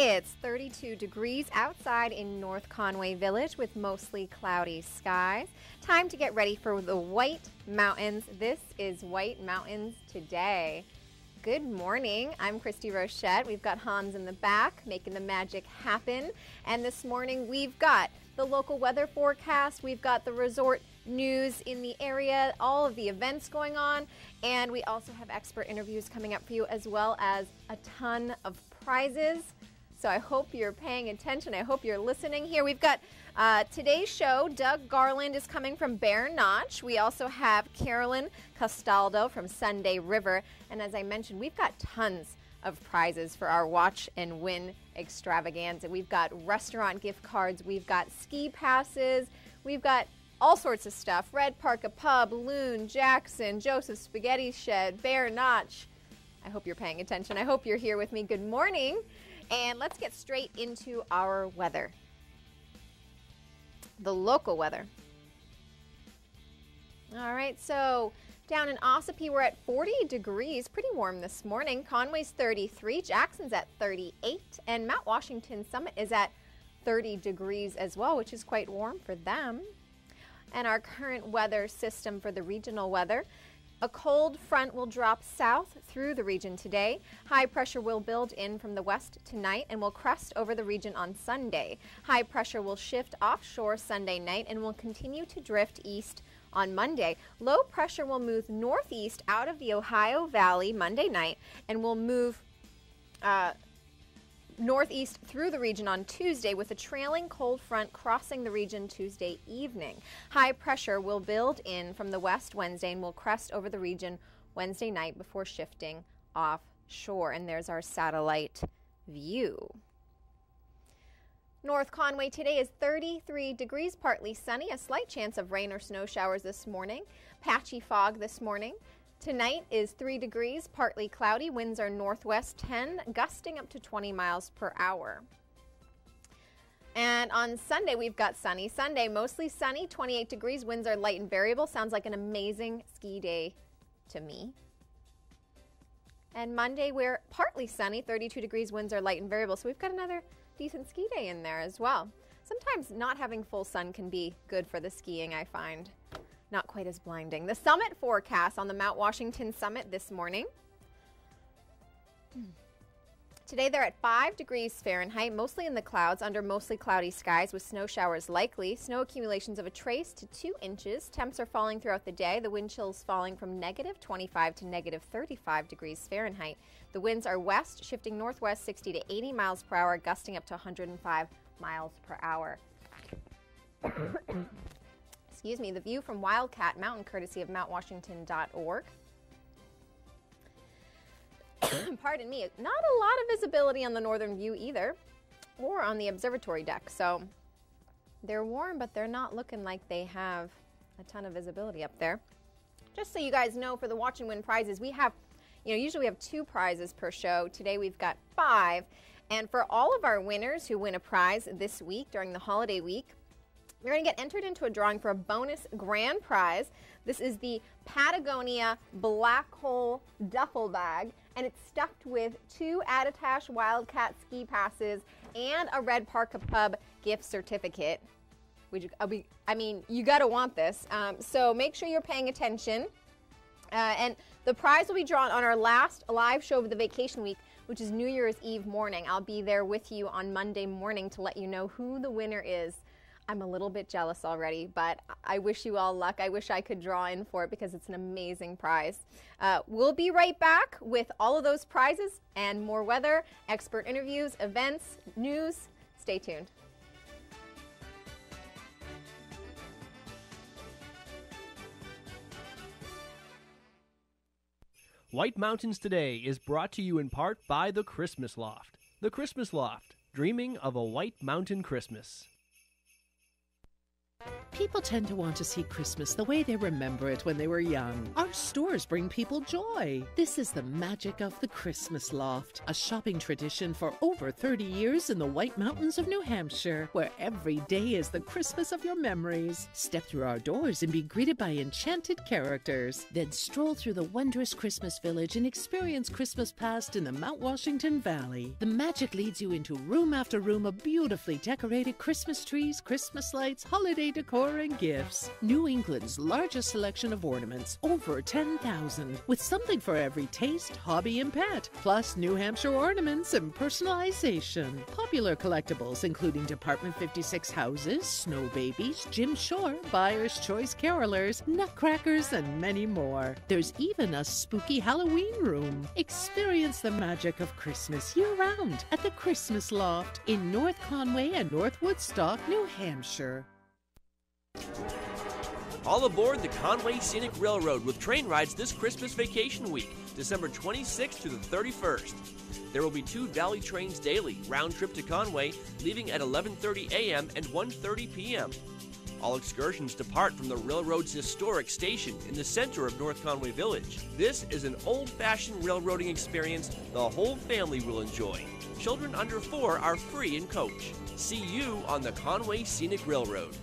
It's 32 degrees outside in North Conway Village with mostly cloudy skies. Time to get ready for the White Mountains. This is White Mountains Today. Good morning. I'm Christy Rochette. We've got Hans in the back making the magic happen. And this morning we've got the local weather forecast. We've got the resort news in the area, all of the events going on. And we also have expert interviews coming up for you, as well as a ton of prizes. So I hope you're paying attention. I hope you're listening here. We've got today's show. Doug Garland is coming from Bear Notch. We also have Carolyn Castaldo from Sunday River. And as I mentioned, we've got tons of prizes for our Watch and Win extravaganza. We've got restaurant gift cards. We've got ski passes. We've got all sorts of stuff. Red Parka Pub, Loon, Jackson, Joseph Spaghetti Shed, Bear Notch. I hope you're paying attention. I hope you're here with me. Good morning. And let's get straight into our weather. The local weather. All right, so down in Ossipee, we're at 40 degrees, pretty warm this morning. Conway's 33, Jackson's at 38, and Mount Washington Summit is at 30 degrees as well, which is quite warm for them. And our current weather system for the regional weather. A cold front will drop south through the region today. High pressure will build in from the west tonight and will crest over the region on Sunday. High pressure will shift offshore Sunday night and will continue to drift east on Monday. Low pressure will move northeast out of the Ohio Valley Monday night and will move northeast through the region on Tuesday, with a trailing cold front crossing the region Tuesday evening. High pressure will build in from the west Wednesday and will crest over the region Wednesday night before shifting offshore. And there's our satellite view. North Conway today is 33 degrees, partly sunny, a slight chance of rain or snow showers this morning, patchy fog this morning. Tonight is 3 degrees, partly cloudy. Winds are northwest 10, gusting up to 20 miles per hour. And on Sunday, we've got sunny. Sunday, mostly sunny, 28 degrees. Winds are light and variable. Sounds like an amazing ski day to me. And Monday, we're partly sunny, 32 degrees. Winds are light and variable. So we've got another decent ski day in there as well. Sometimes not having full sun can be good for the skiing, I find. Not quite as blinding. The summit forecast on the Mount Washington Summit this morning. Today they're at 5 degrees Fahrenheit, mostly in the clouds, under mostly cloudy skies with snow showers likely. Snow accumulations of a trace to 2 inches. Temps are falling throughout the day. The wind chills falling from negative 25 to negative 35 degrees Fahrenheit. The winds are west, shifting northwest 60 to 80 miles per hour, gusting up to 105 miles per hour. Excuse me, the view from Wildcat Mountain, courtesy of mountwashington.org. Pardon me, not a lot of visibility on the northern view either, or on the observatory deck. So they're warm, but they're not looking like they have a ton of visibility up there. Just so you guys know, for the Watch and Win prizes, we have, usually we have 2 prizes per show. Today we've got 5. And for all of our winners who win a prize this week during the holiday week, you're going to get entered into a drawing for a bonus grand prize. This is the Patagonia Black Hole Duffel Bag, and it's stuffed with 2 Attitash Wildcat ski passes and a Red Parka Pub gift certificate. You got to want this. So make sure you're paying attention. And the prize will be drawn on our last live show of the vacation week, which is New Year's Eve morning. I'll be there with you on Monday morning to let you know who the winner is. I'm a little bit jealous already, but I wish you all luck. I wish I could draw in for it because it's an amazing prize. We'll be right back with all of those prizes and more weather, expert interviews, events, news. Stay tuned. White Mountains Today is brought to you in part by the Christmas Loft. The Christmas Loft, dreaming of a White Mountain Christmas. People tend to want to see Christmas the way they remember it when they were young. Our stores bring people joy. This is the magic of the Christmas Loft, a shopping tradition for over 30 years in the White Mountains of New Hampshire, where every day is the Christmas of your memories. Step through our doors and be greeted by enchanted characters. Then stroll through the wondrous Christmas village and experience Christmas past in the Mount Washington Valley. The magic leads you into room after room of beautifully decorated Christmas trees, Christmas lights, holiday decor, and gifts. New England's largest selection of ornaments, over 10,000, with something for every taste, hobby, and pet, plus New Hampshire ornaments and personalization. Popular collectibles including Department 56 houses, snow babies, Jim Shore, Buyer's Choice carolers, nutcrackers, and many more. There's even a spooky Halloween room. Experience the magic of Christmas year-round at the Christmas Loft in North Conway and North Woodstock, New Hampshire. All aboard the Conway Scenic Railroad with train rides this Christmas vacation week, December 26th to the 31st. There will be 2 Valley trains daily, round trip to Conway, leaving at 11:30 a.m. and 1:30 p.m. All excursions depart from the railroad's historic station in the center of North Conway Village. This is an old-fashioned railroading experience the whole family will enjoy. Children under 4 are free in coach. See you on the Conway Scenic Railroad.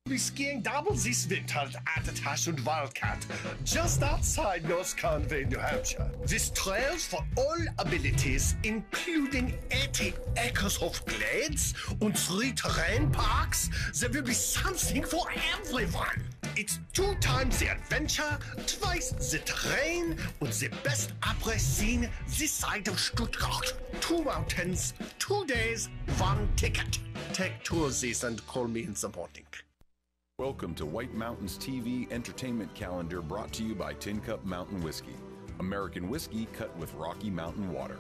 We'll be skiing doubles this winter at Attach and Wildcat, just outside North Conway, New Hampshire. With trails for all abilities, including 80 acres of glades and 3 terrain parks, there will be something for everyone. It's 2 times the adventure, twice the terrain, and the best après scene this side of Stuttgart. 2 mountains, 2 days, 1 ticket. Take 2 of these and call me in the morning. Welcome to White Mountains TV Entertainment Calendar, brought to you by Tin Cup Mountain Whiskey. American whiskey cut with Rocky Mountain water.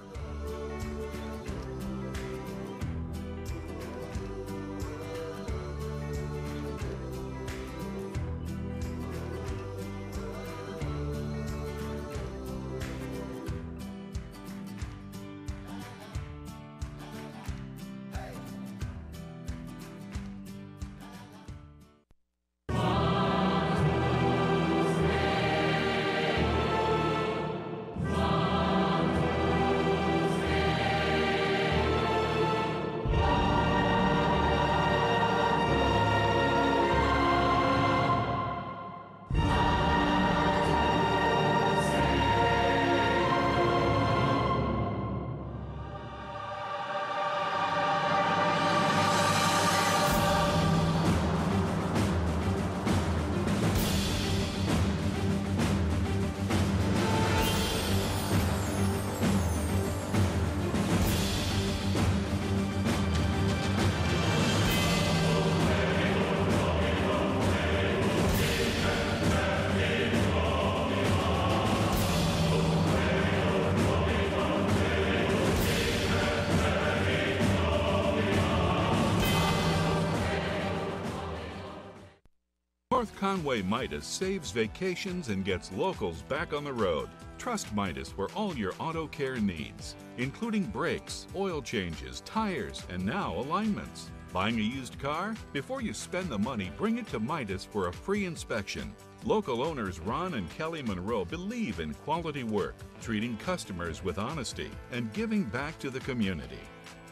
North Conway Midas saves vacations and gets locals back on the road. Trust Midas for all your auto care needs, including brakes, oil changes, tires, and now alignments. Buying a used car? Before you spend the money, bring it to Midas for a free inspection. Local owners Ron and Kelly Monroe believe in quality work, treating customers with honesty, and giving back to the community.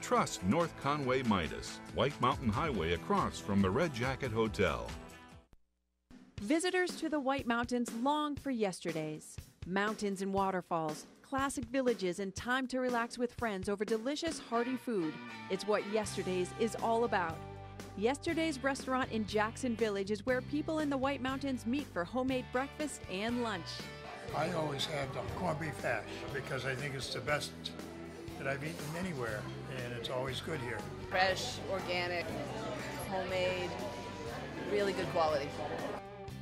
Trust North Conway Midas, White Mountain Highway across from the Red Jacket Hotel. Visitors to the White Mountains long for yesterdays. Mountains and waterfalls, classic villages, and time to relax with friends over delicious, hearty food. It's what Yesterdays is all about. Yesterday's restaurant in Jackson Village is where people in the White Mountains meet for homemade breakfast and lunch. I always have the corned beef hash because I think it's the best that I've eaten anywhere, and it's always good here. Fresh, organic, homemade, really good quality.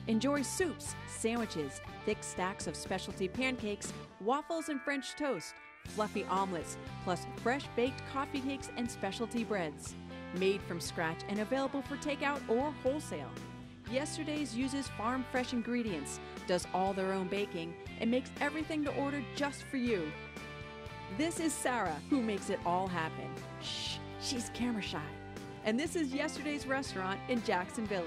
Enjoy soups, sandwiches, thick stacks of specialty pancakes, waffles and French toast, fluffy omelets, plus fresh baked coffee cakes and specialty breads. Made from scratch and available for takeout or wholesale. Yesterday's uses farm fresh ingredients, does all their own baking, and makes everything to order just for you. This is Sarah, who makes it all happen. Shh, she's camera shy. And this is Yesterday's Restaurant in Jackson Village.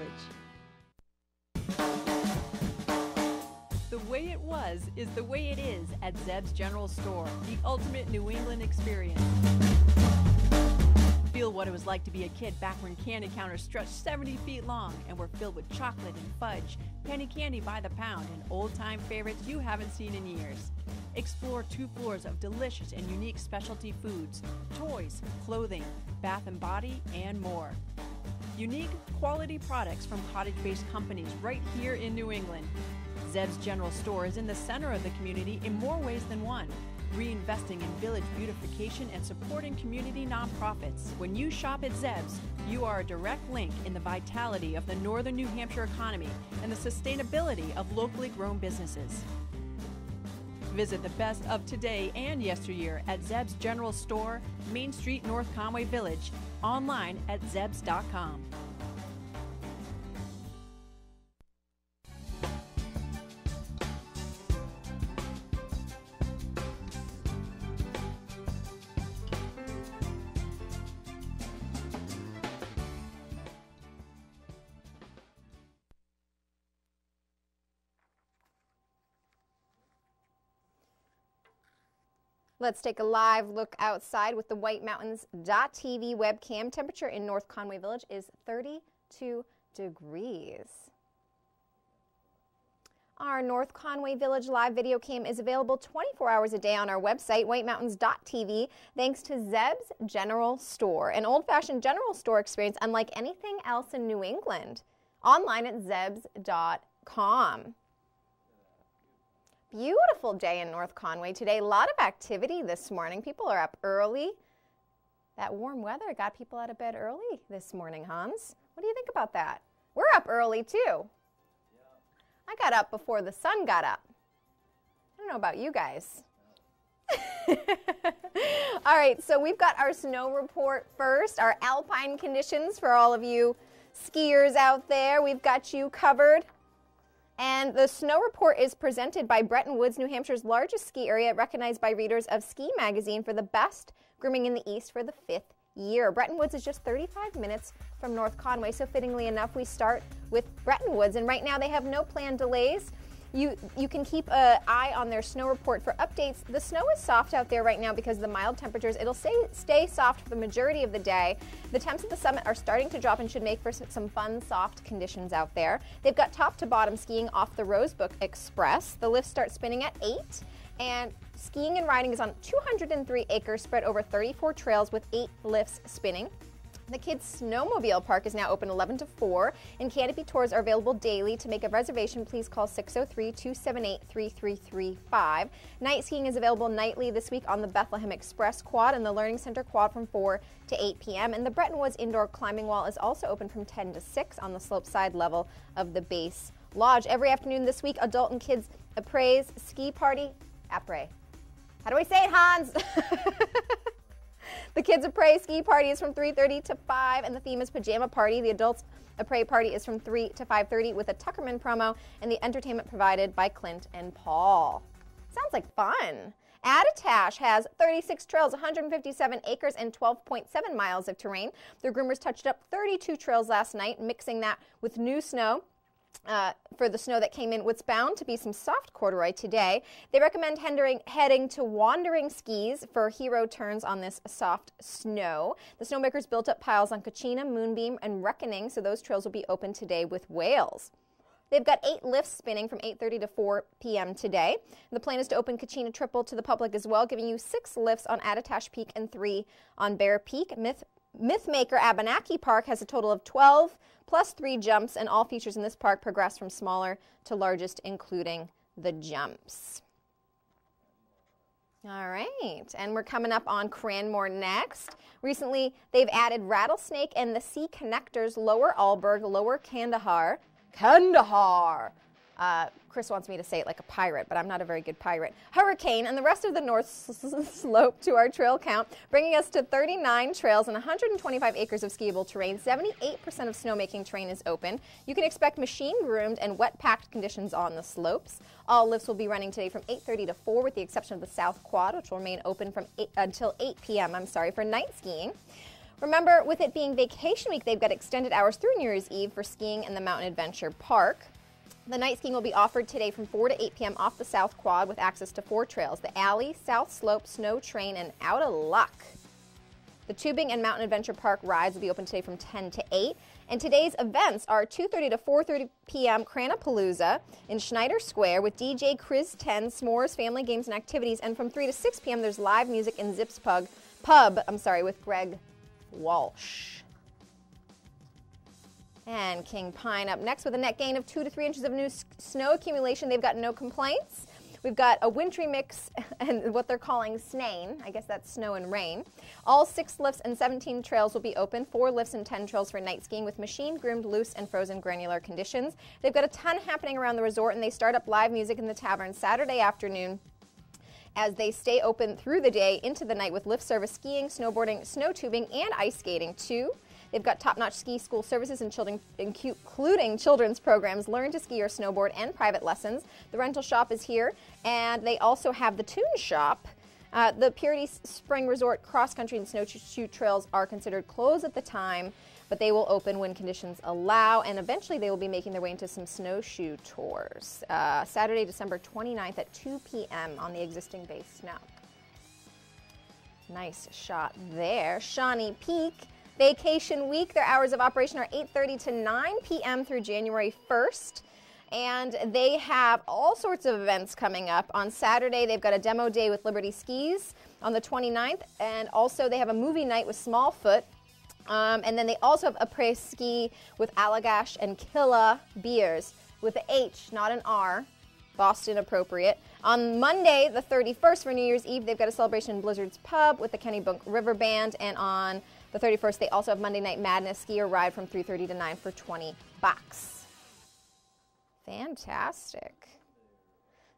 The way it was is the way it is at Zeb's General Store, the ultimate New England experience. Feel what it was like to be a kid back when candy counters stretched 70 feet long and were filled with chocolate and fudge, penny candy by the pound, and old-time favorites you haven't seen in years. Explore 2 floors of delicious and unique specialty foods, toys, clothing, bath and body, and more. Unique, quality products from cottage-based companies right here in New England. Zeb's General Store is in the center of the community in more ways than one, reinvesting in village beautification and supporting community nonprofits. When you shop at Zeb's, you are a direct link in the vitality of the northern New Hampshire economy and the sustainability of locally grown businesses. Visit the best of today and yesteryear at Zeb's General Store, Main Street, North Conway Village, online at zebs.com. Let's take a live look outside with the WhiteMountains.tv webcam. Temperature in North Conway Village is 32 degrees. Our North Conway Village live video cam is available 24 hours a day on our website, WhiteMountains.tv, thanks to Zeb's General Store, an old-fashioned general store experience unlike anything else in New England. Online at zebs.com. Beautiful day in North Conway today. A lot of activity this morning. People are up early. That warm weather got people out of bed early this morning, Hans. What do you think about that? We're up early too. I got up before the sun got up. I don't know about you guys. All right, so we've got our snow report first, our alpine conditions for all of you skiers out there. We've got you covered. And the snow report is presented by Bretton Woods, New Hampshire's largest ski area, recognized by readers of Ski Magazine for the best grooming in the East for the 5th year. Bretton Woods is just 35 minutes from North Conway, so fittingly enough, we start with Bretton Woods. And right now they have no planned delays. You can keep an eye on their snow report for updates. The snow is soft out there right now because of the mild temperatures. It'll stay soft for the majority of the day. The temps at the summit are starting to drop and should make for some fun, soft conditions out there. They've got top to bottom skiing off the Rosebrook Express. The lifts start spinning at 8, and skiing and riding is on 203 acres spread over 34 trails with 8 lifts spinning. The Kids Snowmobile Park is now open 11 to 4, and canopy tours are available daily. To make a reservation, please call 603-278-3335. Night skiing is available nightly this week on the Bethlehem Express Quad and the Learning Center Quad from 4 to 8 p.m. And the Bretton Woods Indoor Climbing Wall is also open from 10 to 6 on the slope side level of the base lodge. Every afternoon this week, adult and kids après ski party. Après. How do I say it, Hans? The Kids Après Ski Party is from 3:30 to 5, and the theme is Pajama Party. The Adults Après Party is from 3 to 5:30 with a Tuckerman promo, and the entertainment provided by Clint and Paul. Sounds like fun. Attitash has 36 trails, 157 acres, and 12.7 miles of terrain. Their groomers touched up 32 trails last night, mixing that with new snow. For the snow that came in, what's bound to be some soft corduroy today. They recommend heading to Wandering Skis for hero turns on this soft snow. The snowmakers built up piles on Kachina, Moonbeam, and Reckoning, so those trails will be open today with whales. They've got 8 lifts spinning from 8:30 to 4 p.m. today. The plan is to open Kachina Triple to the public as well, giving you 6 lifts on Attitash Peak and 3 on Bear Peak. Mythmaker Abenaki Park has a total of 12 plus 3 jumps, and all features in this park progress from smaller to largest, including the jumps. All right, and we're coming up on Cranmore next. Recently, they've added Rattlesnake and the Sea Connectors, Lower Alberg, Lower Kandahar. Chris wants me to say it like a pirate, but I'm not a very good pirate. Hurricane, and the rest of the north slope to our trail count, bringing us to 39 trails and 125 acres of skiable terrain. 78% of snowmaking terrain is open. You can expect machine-groomed and wet-packed conditions on the slopes. All lifts will be running today from 8:30 to 4, with the exception of the South Quad, which will remain open from until 8 p.m. For night skiing. Remember, with it being vacation week, they've got extended hours through New Year's Eve for skiing in the Mountain Adventure Park. The night skiing will be offered today from 4 to 8 p.m. off the South Quad with access to 4 trails: the Alley, South Slope, Snow Train, and Out of Luck. The Tubing and Mountain Adventure Park rides will be open today from 10 to 8. And today's events are 2:30 to 4:30 p.m. Cranapalooza in Schneider Square with DJ Chris 10, s'mores, family games, and activities. And from 3 to 6 p.m. there's live music in Zips Pub with Greg Walsh. And King Pine up next with a net gain of 2 to 3 inches of new snow accumulation. They've got no complaints. We've got a wintry mix and what they're calling snain. I guess that's snow and rain. All 6 lifts and 17 trails will be open. 4 lifts and 10 trails for night skiing with machine-groomed, loose, and frozen granular conditions. They've got a ton happening around the resort, and they start up live music in the tavern Saturday afternoon as they stay open through the day into the night with lift service, skiing, snowboarding, snow tubing, and ice skating too. They've got top-notch ski school services including children's programs, learn to ski or snowboard, and private lessons. The rental shop is here, and they also have the Toon Shop. The Purity Spring Resort cross-country and snowshoe trails are considered closed at the time, but they will open when conditions allow, and eventually they will be making their way into some snowshoe tours. Saturday, December 29th at 2 p.m. on the existing base snow. Nice shot there. Shawnee Peak. Vacation week, their hours of operation are 8:30 to 9 p.m. through January 1st. And they have all sorts of events coming up. On Saturday, they've got a demo day with Liberty Skis on the 29th. And also, they have a movie night with Smallfoot. And then they also have après-ski with Allagash and Killa Beers with an H, not an R. Boston appropriate. On Monday, the 31st, for New Year's Eve, they've got a celebration in Blizzard's Pub with the Kennebunk River Band. And on the 31st, they also have Monday Night Madness skier ride from 3:30 to 9 for $20. Fantastic.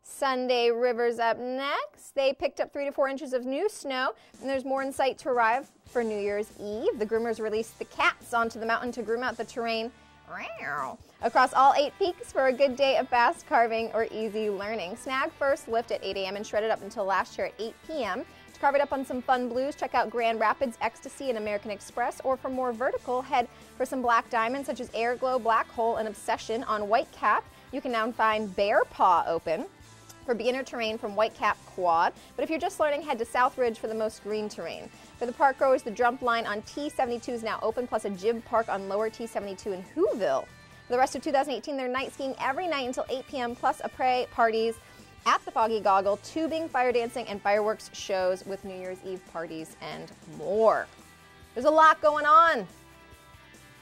Sunday Rivers up next. They picked up 3 to 4 inches of new snow, and there's more in sight to arrive for New Year's Eve. The groomers released the cats onto the mountain to groom out the terrain across all 8 peaks for a good day of fast carving or easy learning. Snag first lift at 8 a.m. and shred it up until last year at 8 p.m. To carve it up on some fun blues, check out Grand Rapids, Ecstasy, and American Express, or for more vertical, head for some black diamonds such as Airglow, Black Hole, and Obsession on Whitecap. You can now find Bear Paw open for beginner terrain from Whitecap Quad. But if you're just learning, head to South Ridge for the most green terrain. For the park goers, the jump line on T72 is now open, plus a jib park on lower T72 in Whoville. For the rest of 2018, they're night skiing every night until 8 p.m., plus après parties at the Foggy Goggle, tubing, fire dancing, and fireworks shows with New Year's Eve parties and more. There's a lot going on.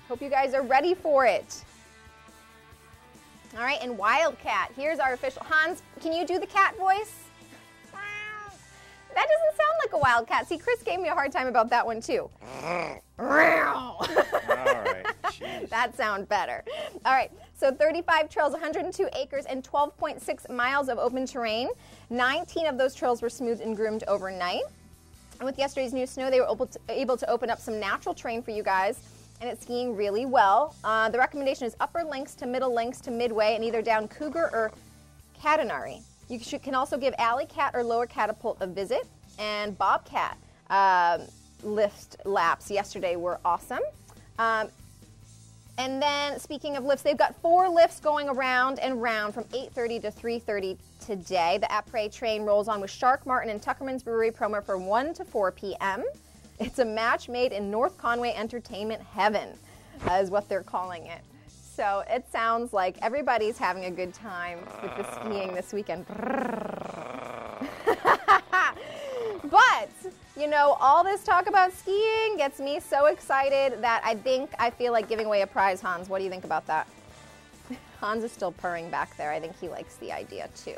Hope you guys are ready for it. All right, and Wildcat, here's our official. Hans, can you do the cat voice? That doesn't sound like a wildcat. See, Chris gave me a hard time about that one, too. All right. That sounds better. All right, so 35 trails, 102 acres, and 12.6 miles of open terrain. 19 of those trails were smoothed and groomed overnight. And with yesterday's new snow, they were able to open up some natural terrain for you guys, and it's skiing really well. The recommendation is upper links to middle links to midway, and either down Cougar or Catenary. You can also give Alley Cat or Lower Catapult a visit. And Bobcat lift laps yesterday were awesome. And then speaking of lifts, they've got 4 lifts going around and round from 8:30 to 3:30 today. The après train rolls on with Shark Martin and Tuckerman's Brewery promo from 1 to 4 p.m. It's a match made in North Conway entertainment heaven, is what they're calling it. So it sounds like everybody's having a good time with the skiing this weekend. But, you know, all this talk about skiing gets me so excited that I feel like giving away a prize, Hans. What do you think about that? Hans is still purring back there. I think he likes the idea, too.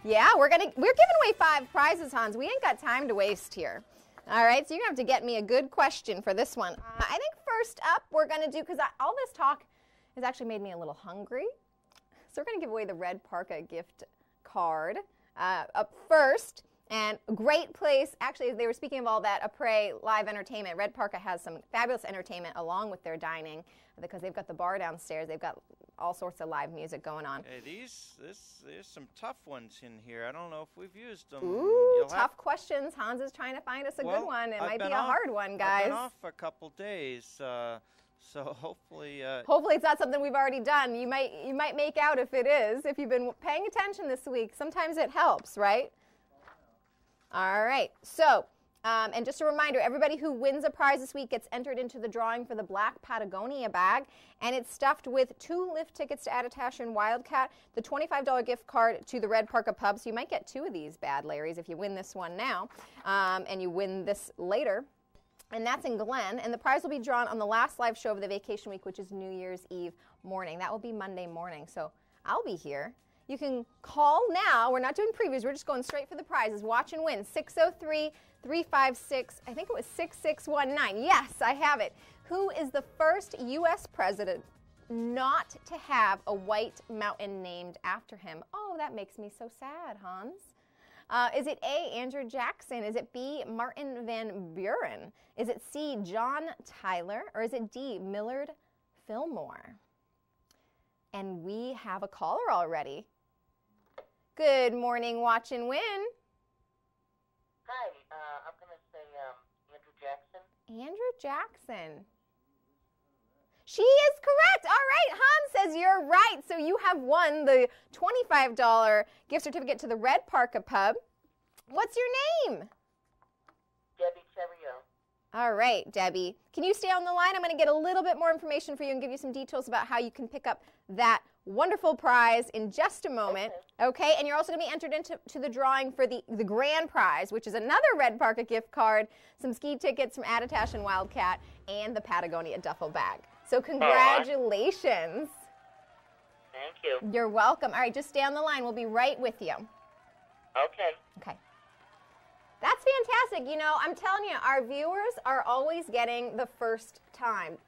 Yeah, we're giving away 5 prizes, Hans. We ain't got time to waste here. All right, so you're going to have to get me a good question for this one. I think first up we're going to do, because all this talk has actually made me a little hungry, so we're going to give away the Red Parka gift card up first. And a great place, actually, they were speaking of all that, après live entertainment. Red Parka has some fabulous entertainment along with their dining, because they've got the bar downstairs. They've got all sorts of live music going on. Hey, there's some tough ones in here. I don't know if we've used them. Ooh, tough questions. Hans is trying to find us a good one. It might be a hard one, guys. I've been off a couple days, so hopefully. Hopefully, it's not something we've already done. You might make out if it is. If you've been paying attention this week, sometimes it helps, right? All right. So. And just a reminder, everybody who wins a prize this week gets entered into the drawing for the Black Patagonia bag, and it's stuffed with 2 lift tickets to Attitash Wildcat, the $25 gift card to the Red Parka Pub, so you might get 2 of these bad Larrys if you win this one now, and you win this later. And that's in Glen, and the prize will be drawn on the last live show of the vacation week, which is New Year's Eve morning. That will be Monday morning, so I'll be here. You can call now. We're not doing previews. We're just going straight for the prizes. Watch and win. 603-356, I think it was 6619. Yes, I have it. Who is the first U.S. president not to have a white mountain named after him? Oh, that makes me so sad, Hans. Is it A, Andrew Jackson? Is it B, Martin Van Buren? Is it C, John Tyler? Or is it D, Millard Fillmore? And we have a caller already. Good morning, Watch and Win. Hi, I'm going to say Andrew Jackson. Andrew Jackson. She is correct. All right, Hans says you're right. So you have won the $25 gift certificate to the Red Parka Pub. What's your name? Debbie Cherio. All right, Debbie. Can you stay on the line? I'm going to get a little bit more information for you and give you some details about how you can pick up that wonderful prize in just a moment. Okay, and you're also going to be entered into the drawing for the grand prize, which is another Red Parka gift card, some ski tickets from Attitash Wildcat, and the Patagonia duffel bag. So congratulations. Thank you. You're welcome. All right, just stay on the line. We'll be right with you. Okay. Okay. That's fantastic. You know, I'm telling you, our viewers are always getting the first time.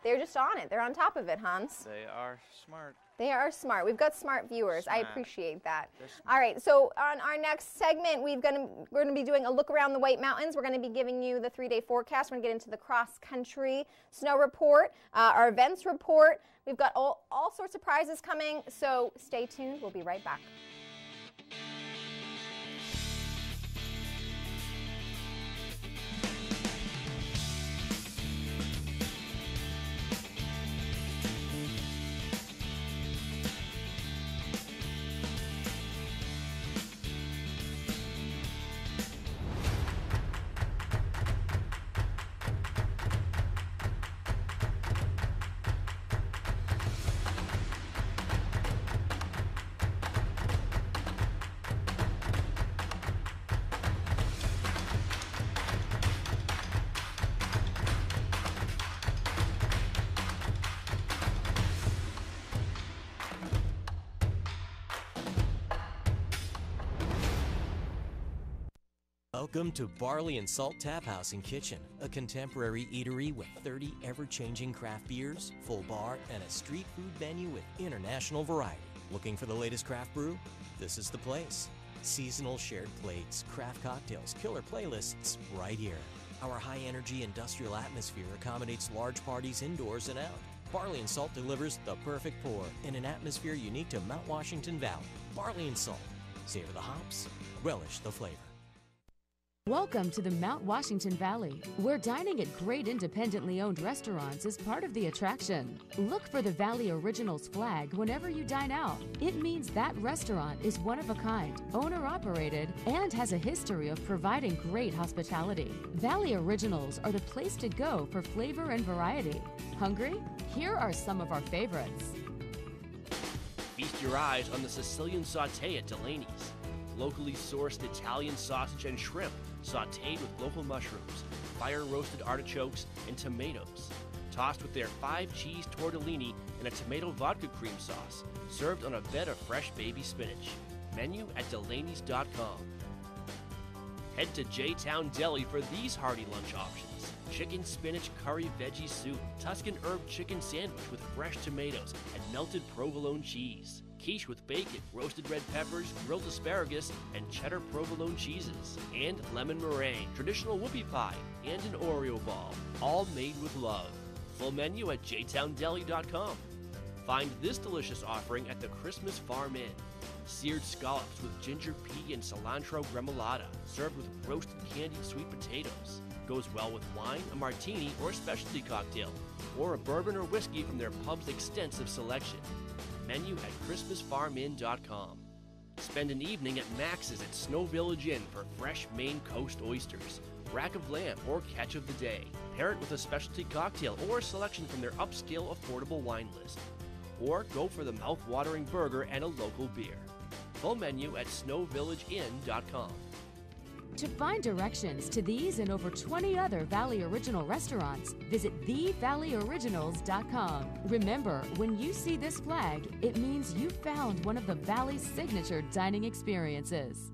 They're just on it. They're on top of it, Hans. They are smart. They are smart. We've got smart viewers. I appreciate that. All right, so on our next segment, we're going to be doing a look around the White Mountains. We're going to be giving you the 3-day forecast. We're going to get into the cross-country snow report, our events report. We've got all sorts of prizes coming, so stay tuned. We'll be right back. Welcome to Barley & Salt Tap House and Kitchen, a contemporary eatery with 30 ever-changing craft beers, full bar, and a street food menu with international variety. Looking for the latest craft brew? This is the place. Seasonal shared plates, craft cocktails, killer playlists, right here. Our high-energy industrial atmosphere accommodates large parties indoors and out. Barley & Salt delivers the perfect pour in an atmosphere unique to Mount Washington Valley. Barley & Salt. Savor the hops, relish the flavor. Welcome to the Mount Washington Valley, where dining at great independently owned restaurants is part of the attraction. Look for the Valley Originals flag whenever you dine out. It means that restaurant is one of a kind, owner-operated, and has a history of providing great hospitality. Valley Originals are the place to go for flavor and variety. Hungry? Here are some of our favorites. Feast your eyes on the Sicilian Sauté at Delaney's. Locally sourced Italian sausage and shrimp, sautéed with local mushrooms, fire-roasted artichokes, and tomatoes. Tossed with their 5-cheese tortellini and a tomato vodka cream sauce, served on a bed of fresh baby spinach. Menu at Delaney's.com. Head to J-Town Deli for these hearty lunch options. Chicken spinach curry veggie soup, Tuscan herb chicken sandwich with fresh tomatoes and melted provolone cheese. Quiche with bacon, roasted red peppers, grilled asparagus, and cheddar provolone cheeses. And lemon meringue, traditional whoopie pie, and an Oreo ball, all made with love. Full menu at jtowndeli.com. Find this delicious offering at the Christmas Farm Inn. Seared scallops with ginger pea and cilantro gremolata, served with roasted candied sweet potatoes. Goes well with wine, a martini, or a specialty cocktail, or a bourbon or whiskey from their pub's extensive selection. Menu at ChristmasFarmInn.com. Spend an evening at Max's at Snow Village Inn for fresh Maine Coast oysters, rack of lamb, or catch of the day. Pair it with a specialty cocktail or a selection from their upscale affordable wine list. Or go for the mouth-watering burger and a local beer. Full menu at snowvillageinn.com. To find directions to these and over 20 other Valley Original restaurants, visit thevalleyoriginals.com. Remember, when you see this flag, it means you found one of the Valley's signature dining experiences.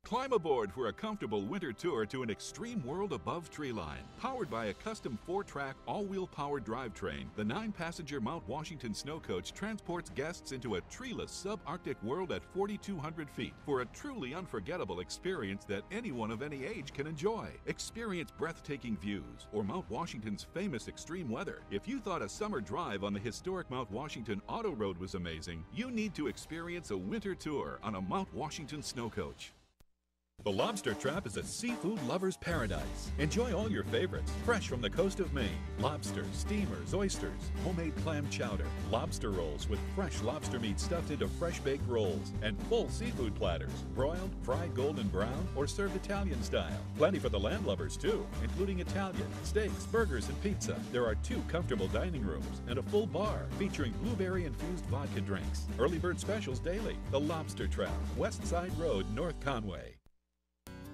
Climb aboard for a comfortable winter tour to an extreme world above treeline. Powered by a custom 4-track, all-wheel powered drivetrain, the 9-passenger Mount Washington Snow Coach transports guests into a treeless subarctic world at 4,200 feet for a truly unforgettable experience that anyone of any age can enjoy. Experience breathtaking views or Mount Washington's famous extreme weather. If you thought a summer drive on the historic Mount Washington Auto Road was amazing, you need to experience a winter tour on a Mount Washington Snow Coach. The Lobster Trap is a seafood lover's paradise. Enjoy all your favorites, fresh from the coast of Maine. Lobster, steamers, oysters, homemade clam chowder, lobster rolls with fresh lobster meat stuffed into fresh-baked rolls, and full seafood platters, broiled, fried golden brown, or served Italian style. Plenty for the land lovers, too, including Italian, steaks, burgers, and pizza. There are 2 comfortable dining rooms and a full bar featuring blueberry-infused vodka drinks. Early bird specials daily. The Lobster Trap, West Side Road, North Conway.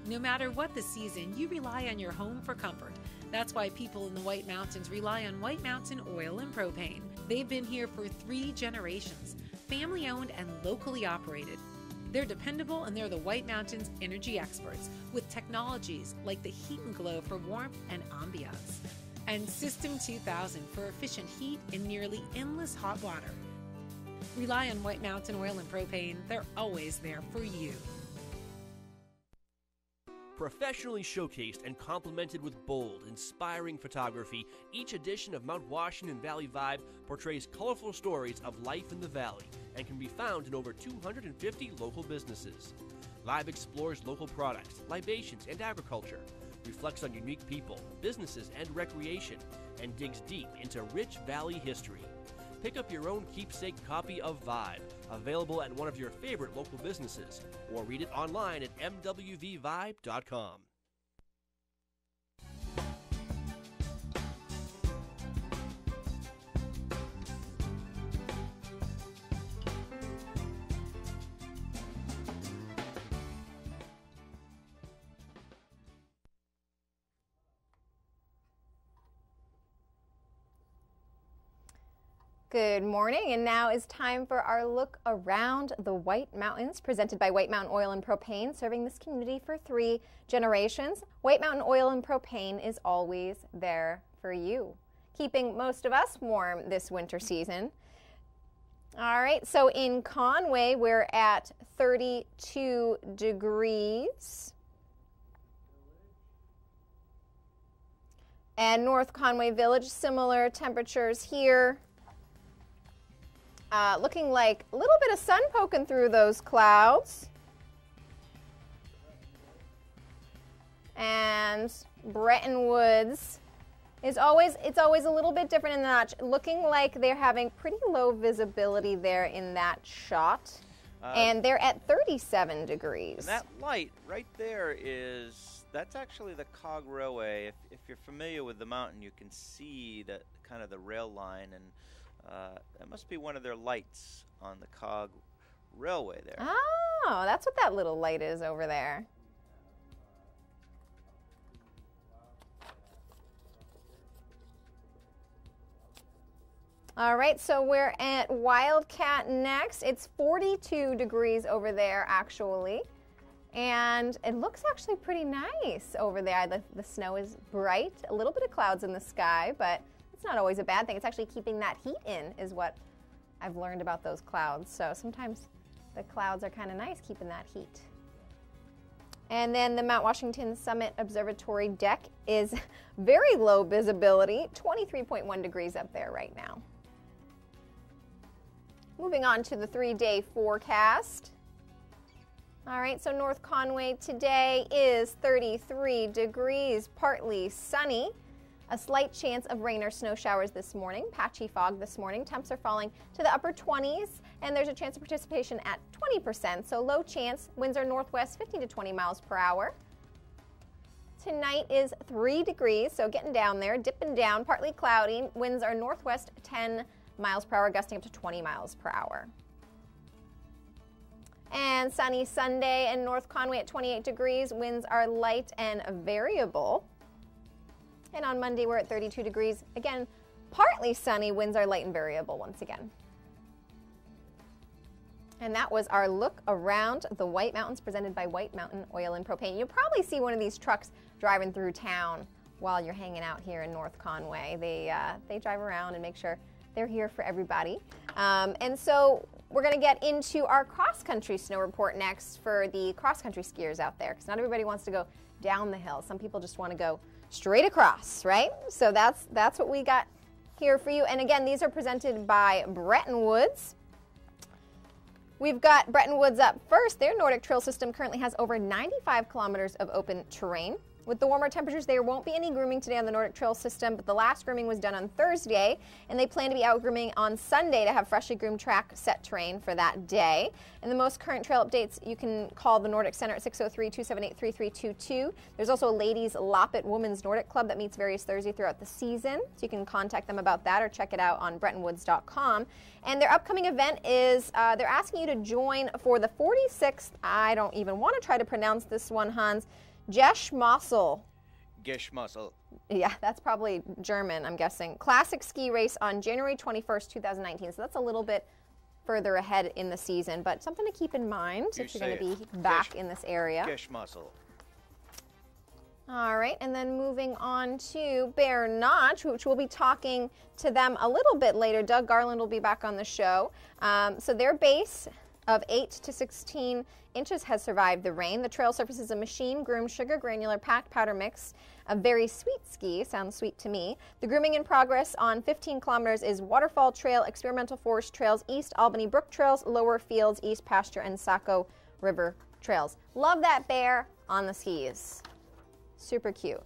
No matter what the season, you rely on your home for comfort. That's why people in the White Mountains rely on White Mountain Oil and Propane. They've been here for 3 generations, family-owned and locally operated. They're dependable and they're the White Mountains energy experts with technologies like the Heat and Glow for warmth and ambiance, and System 2000 for efficient heat and nearly endless hot water. Rely on White Mountain Oil and Propane. They're always there for you. Professionally showcased and complemented with bold, inspiring photography, each edition of Mount Washington Valley Vibe portrays colorful stories of life in the valley and can be found in over 250 local businesses. Vibe explores local products, libations, and agriculture, reflects on unique people, businesses, and recreation, and digs deep into rich valley history. Pick up your own keepsake copy of Vibe, available at one of your favorite local businesses, or read it online at mwvvibe.com. Good morning, and now is time for our look around the White Mountains, presented by White Mountain Oil and Propane, serving this community for 3 generations. White Mountain Oil and Propane is always there for you, keeping most of us warm this winter season. All right, so in Conway, we're at 32 degrees. And North Conway Village, similar temperatures here. Looking like a little bit of sun poking through those clouds. And Bretton Woods is always a little bit different in that, looking like they're having pretty low visibility there in that shot. And they're at 37 degrees. And that light right there that's actually the Cog Railway. If you're familiar with the mountain, you can see the kind of the rail line, and that must be one of their lights on the Cog Railway there. Oh, that's what that little light is over there. All right, so we're at Wildcat next. It's 42 degrees over there, actually. And it looks actually pretty nice over there. The snow is bright, a little bit of clouds in the sky, but it's not always a bad thing. It's actually keeping that heat in, is what I've learned about those clouds. So sometimes the clouds are kind of nice, keeping that heat. And then the Mount Washington Summit Observatory deck is very low visibility, 23.1 degrees up there right now. Moving on to the 3-day forecast. All right, so North Conway today is 33 degrees, partly sunny. A slight chance of rain or snow showers this morning, patchy fog this morning. Temps are falling to the upper 20s, and there's a chance of participation at 20%, so low chance. Winds are northwest 15 to 20 miles per hour. Tonight is 3 degrees, so getting down there, dipping down, partly cloudy. Winds are northwest 10 miles per hour, gusting up to 20 miles per hour. And sunny Sunday in North Conway at 28 degrees. Winds are light and variable. And on Monday, we're at 32 degrees. Again, partly sunny. Winds are light and variable once again. And that was our look around the White Mountains presented by White Mountain Oil and Propane. You'll probably see one of these trucks driving through town while you're hanging out here in North Conway. They drive around and make sure they're here for everybody. And so we're going to get into our cross-country snow report next for the cross-country skiers out there, because not everybody wants to go down the hill. Some people just want to go straight across, right? So that's what we got here for you. And again, these are presented by Bretton Woods. We've got Bretton Woods up first. Their Nordic Trail system currently has over 95 kilometers of open terrain. With the warmer temperatures, there won't be any grooming today on the Nordic Trail system, but the last grooming was done on Thursday, and they plan to be out grooming on Sunday to have freshly groomed track set terrain for that day. And the most current trail updates, you can call the Nordic Center at 603-278-3322. There's also a Ladies Loppet Women's Nordic Club that meets various Thursdays throughout the season, so you can contact them about that or check it out on BrettonWoods.com. And their upcoming event is, they're asking you to join for the 46th, I don't even want to try to pronounce this one, Hans, Geschmossel. Geschmossel. Yeah, that's probably German, I'm guessing. Classic ski race on January 21st, 2019. So that's a little bit further ahead in the season, but something to keep in mind if you're going to be back in this area. Geschmossel. All right, and then moving on to Bear Notch, which we'll be talking to them a little bit later. Doug Garland will be back on the show. So their base of 8 to 16 inches has survived the rain. The trail surface is a machine-groomed sugar granular packed powder mix. A very sweet ski, sounds sweet to me. The grooming in progress on 15 kilometers is Waterfall Trail, Experimental Forest Trails, East Albany Brook Trails, Lower Fields, East Pasture, and Saco River Trails. Love that bear on the skis. Super cute.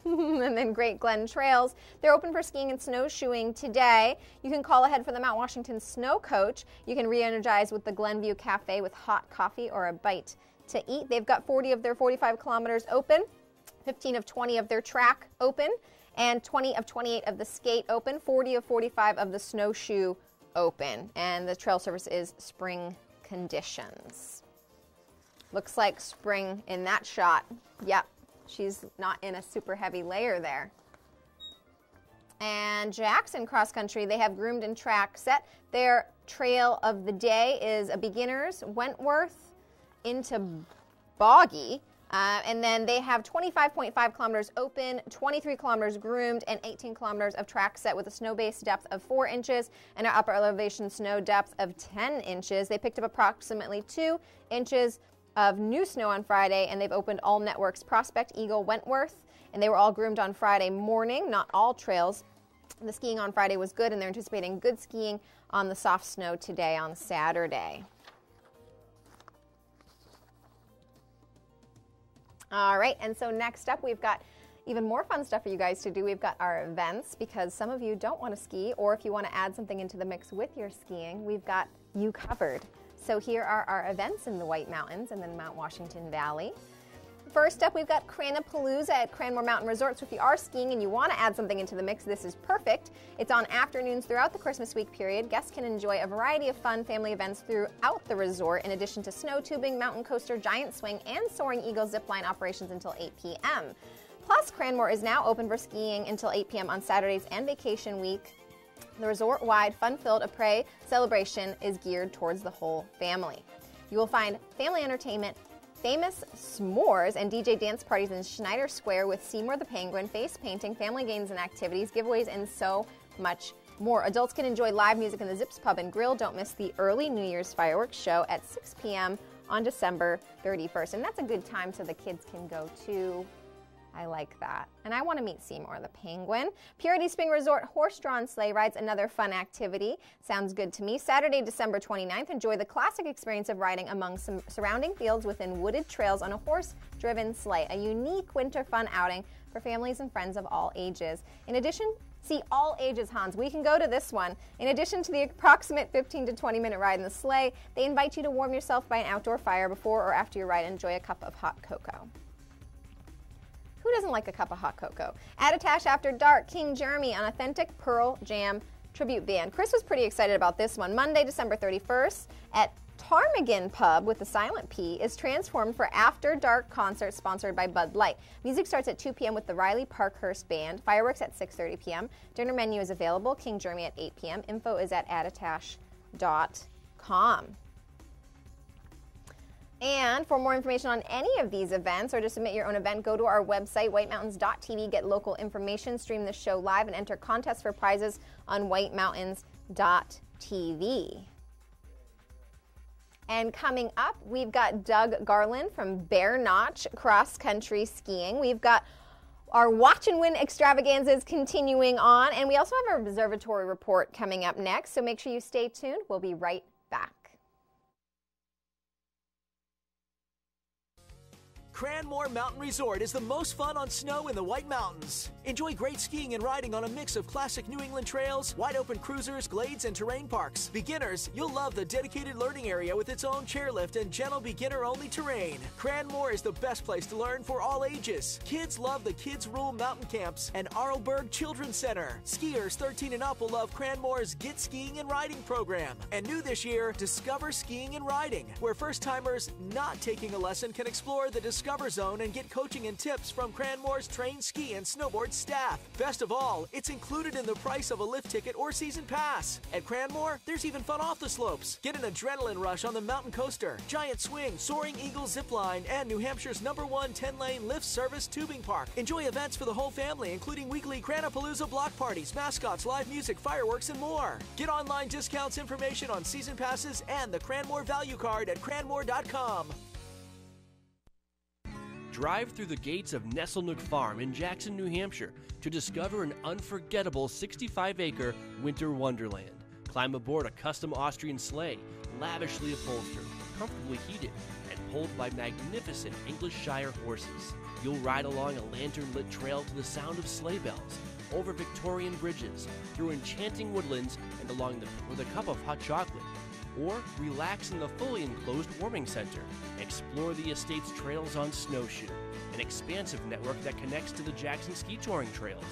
And then Great Glen Trails. They're open for skiing and snowshoeing today. You can call ahead for the Mount Washington Snow Coach. You can re-energize with the Glenview Cafe with hot coffee or a bite to eat. They've got 40 of their 45 kilometers open, 15 of 20 of their track open, and 20 of 28 of the skate open, 40 of 45 of the snowshoe open. And the trail surface is spring conditions. Looks like spring in that shot. Yep. She's not in a super heavy layer there. And Jackson Cross Country, they have groomed and track set. Their trail of the day is a beginner's Wentworth into Boggy. And then they have 25.5 kilometers open, 23 kilometers groomed, and 18 kilometers of track set with a snow base depth of 4 inches and an upper elevation snow depth of 10 inches. They picked up approximately 2 inches of new snow on Friday, and they've opened all networks, Prospect, Eagle, Wentworth, and they were all groomed on Friday morning, not all trails. The skiing on Friday was good, and they're anticipating good skiing on the soft snow today on Saturday. All right, and so next up, we've got even more fun stuff for you guys to do. We've got our events, because some of you don't want to ski, or if you want to add something into the mix with your skiing, we've got you covered. So here are our events in the White Mountains and then Mount Washington Valley. First up, we've got Cranapalooza at Cranmore Mountain Resort. So if you are skiing and you want to add something into the mix, this is perfect. It's on afternoons throughout the Christmas week period. Guests can enjoy a variety of fun family events throughout the resort, in addition to snow tubing, mountain coaster, giant swing, and Soaring Eagle zipline operations until 8 p.m. Plus, Cranmore is now open for skiing until 8 p.m. on Saturdays and vacation week. The resort-wide fun-filled après celebration is geared towards the whole family. You will find family entertainment, famous s'mores, and DJ dance parties in Schneider Square with Seymour the Penguin, face painting, family games and activities, giveaways, and so much more. Adults can enjoy live music in the Zips Pub and Grill. Don't miss the early New Year's fireworks show at 6 p.m. on December 31st. And that's a good time so the kids can go too. I like that. And I want to meet Seymour the penguin. Purity Spring Resort horse-drawn sleigh rides, another fun activity. Sounds good to me. Saturday, December 29th, enjoy the classic experience of riding among some surrounding fields within wooded trails on a horse-driven sleigh. A unique winter fun outing for families and friends of all ages. In addition, see all ages, Hans. We can go to this one. In addition to the approximate 15 to 20-minute ride in the sleigh, they invite you to warm yourself by an outdoor fire before or after your ride and enjoy a cup of hot cocoa. Who doesn't like a cup of hot cocoa? Attitash After Dark, King Jeremy, an authentic Pearl Jam tribute band. Chris was pretty excited about this one. Monday, December 31st at Ptarmigan Pub with the Silent P is transformed for After Dark concert sponsored by Bud Light. Music starts at 2 p.m. with the Riley Parkhurst Band. Fireworks at 6:30 p.m. Dinner menu is available. King Jeremy at 8 p.m. Info is at attitash.com. And for more information on any of these events or to submit your own event, go to our website, whitemountains.tv, get local information, stream the show live, and enter contests for prizes on whitemountains.tv. And coming up, we've got Doug Garland from Bear Notch Cross Country Skiing. We've got our Watch and Win extravaganzas continuing on, and we also have our observatory report coming up next, so make sure you stay tuned. We'll be right back. Cranmore Mountain Resort is the most fun on snow in the White Mountains. Enjoy great skiing and riding on a mix of classic New England trails, wide-open cruisers, glades, and terrain parks. Beginners, you'll love the dedicated learning area with its own chairlift and gentle beginner-only terrain. Cranmore is the best place to learn for all ages. Kids love the Kids Rule Mountain Camps and Arlberg Children's Center. Skiers 13 and up will love Cranmore's Get Skiing and Riding program. And new this year, Discover Skiing and Riding, where first-timers not taking a lesson can explore the Discover Zone and get coaching and tips from Cranmore's trained ski and snowboard staff. Best of all, it's included in the price of a lift ticket or season pass. At Cranmore, there's even fun off the slopes. Get an adrenaline rush on the mountain coaster, giant swing, soaring eagle zip line, and New Hampshire's #1 10-lane lift service tubing park. Enjoy events for the whole family, including weekly Cranapalooza block parties, mascots, live music, fireworks, and more. Get online discounts, information on season passes, and the Cranmore value card at cranmore.com. Drive through the gates of Nesselnook Farm in Jackson, New Hampshire to discover an unforgettable 65-acre winter wonderland. Climb aboard a custom Austrian sleigh, lavishly upholstered, comfortably heated, and pulled by magnificent English Shire horses. You'll ride along a lantern-lit trail to the sound of sleigh bells, over Victorian bridges, through enchanting woodlands, and along with a cup of hot chocolate. Or relax in the fully enclosed warming center. Explore the estate's trails on snowshoe, an expansive network that connects to the Jackson ski touring trails.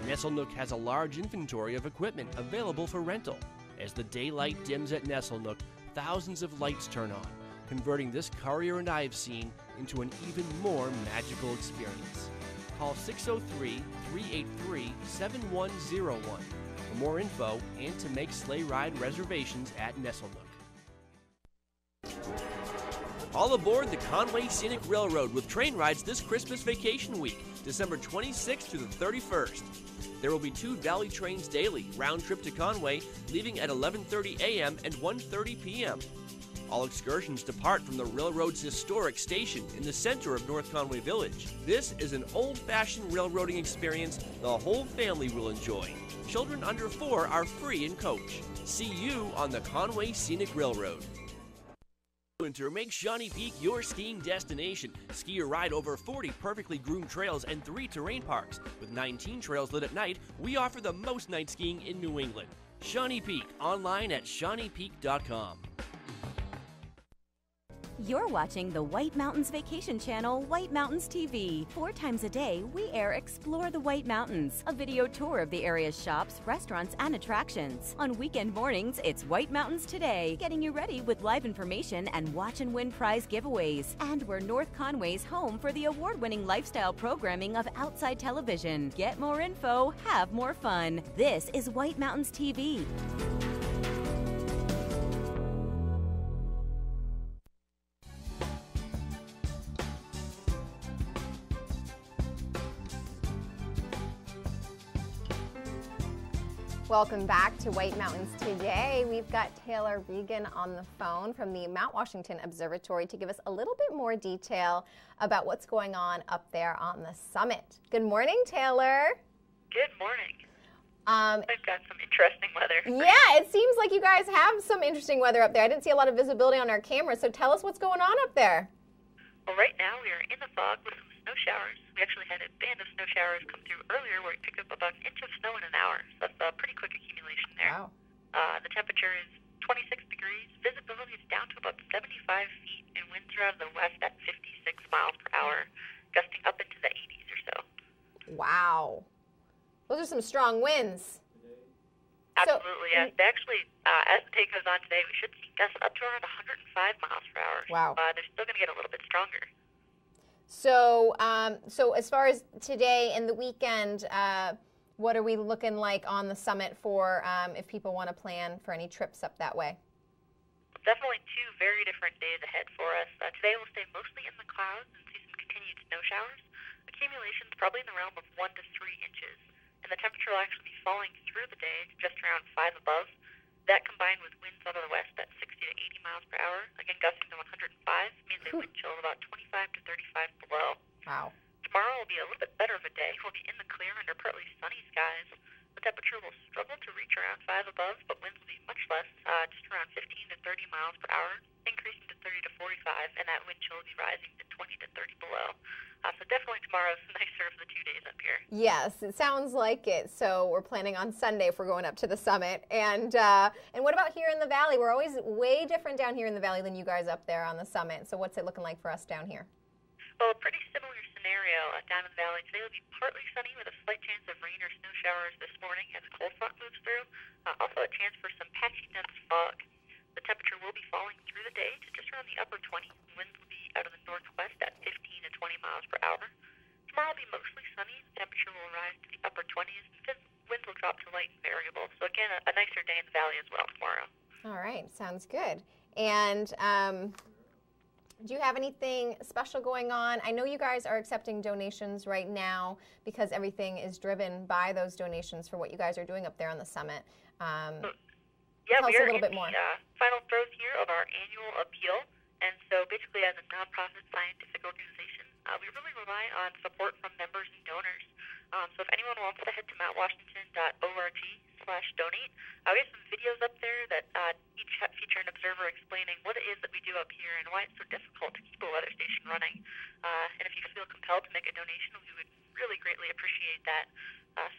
Nesselnook has a large inventory of equipment available for rental. As the daylight dims at Nesselnook, thousands of lights turn on, converting this Currier and Ives scene into an even more magical experience. Call 603-383-7101. For more info and to make sleigh ride reservations at Nesselnook. All aboard the Conway Scenic Railroad with train rides this Christmas vacation week, December 26th to the 31st. There will be 2 Valley trains daily, round trip to Conway, leaving at 11:30 a.m. and 1:30 p.m. All excursions depart from the railroad's historic station in the center of North Conway Village. This is an old-fashioned railroading experience the whole family will enjoy. Children under 4 are free in coach. See you on the Conway Scenic Railroad. Winter, make Shawnee Peak your skiing destination. Ski or ride over 40 perfectly groomed trails and 3 terrain parks. With 19 trails lit at night, we offer the most night skiing in New England. Shawnee Peak, online at shawneepeak.com. You're watching the White Mountains Vacation Channel, White Mountains TV. 4 times a day, we air Explore the White Mountains, a video tour of the area's shops, restaurants, and attractions. On weekend mornings, it's White Mountains Today, getting you ready with live information and watch and win prize giveaways. And we're North Conway's home for the award-winning lifestyle programming of Outside Television. Get more info, have more fun. This is White Mountains TV. Welcome back to White Mountains Today. We've got Taylor Regan on the phone from the Mount Washington Observatory to give us a little bit more detail about what's going on up there on the summit. Good morning, Taylor. Good morning. We've got some interesting weather. Yeah, it seems like you guys have some interesting weather up there. I didn't see a lot of visibility on our camera, so tell us what's going on up there. Well, right now we are in the fog with some snow showers. We actually had a band of snow showers come through earlier where we picked up about an inch of snow in an hour. So that's a pretty quick accumulation there. Wow. The temperature is 26 degrees. Visibility is down to about 75 feet, and winds are out of the west at 56 miles per hour, gusting up into the 80s or so. Wow. Those are some strong winds. Absolutely, yeah. They actually, as the day goes on today, we should see gusts up to around 105 miles per hour. Wow. They're still going to get a little bit stronger. So, so as far as today and the weekend, what are we looking like on the summit for if people want to plan for any trips up that way? Definitely two very different days ahead for us. Today we'll stay mostly in the clouds and see some continued snow showers. Accumulations probably in the realm of 1 to 3 inches. And the temperature will actually be falling through the day to just around 5 above. That combined with winds out of the west at 60 to 80 miles per hour, again gusting to 105, means a wind chill of about 25 to 35 below. Wow. Tomorrow will be a little bit better of a day. We'll be in the clear under partly sunny skies. The temperature will struggle to reach around 5 above, but winds will be much less, just around 15 to 30 miles per hour, increasing to 30 to 45, and that wind chill will be rising to 20 to 30 below. So definitely tomorrow's nicer of the 2 days up here. Yes, it sounds like it. So we're planning on Sunday if we're going up to the summit. And what about here in the valley? We're always way different down here in the valley than you guys up there on the summit. So what's it looking like for us down here? Well, a pretty similar scenario down in the valley. Today will be partly sunny with a slight chance of rain or snow showers this morning as a cold front moves through. Also a chance for some patchy dense fog. The temperature will be falling through the day to just around the upper 20s. Winds will be out of the northwest at 15 to 20 miles per hour. Tomorrow will be mostly sunny. The temperature will rise to the upper 20s. Winds will drop to light and variable. So again, a nicer day in the valley as well tomorrow. All right, sounds good. And do you have anything special going on? I know you guys are accepting donations right now because everything is driven by those donations for what you guys are doing up there on the summit. Yeah, tell we us are a little in bit more. the final throes here of our annual appeal. And so basically as a nonprofit scientific organization, we really rely on support from members and donors. So if anyone wants to head to mountwashington.org/donate, we have some videos up there that each feature an observer explaining what it is that we do up here and why it's so difficult to keep a weather station running. And if you feel compelled to make a donation, we would really greatly appreciate that.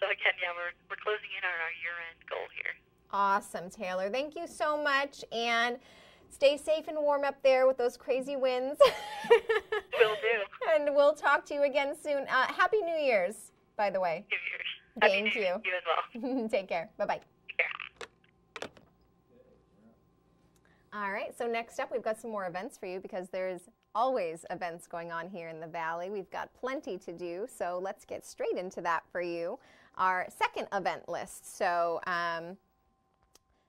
So again, yeah, we're closing in on our year-end goal here. Awesome, Taylor. Thank you so much. And stay safe and warm up there with those crazy winds. Will do. And we'll talk to you again soon. Happy New Year's, by the way. New Year's. Thank you. You as well. Take care. Bye-bye. Take care. All right, so next up we've got some more events for you because there's always events going on here in the valley. We've got plenty to do, so let's get straight into that for you. Our second event list. So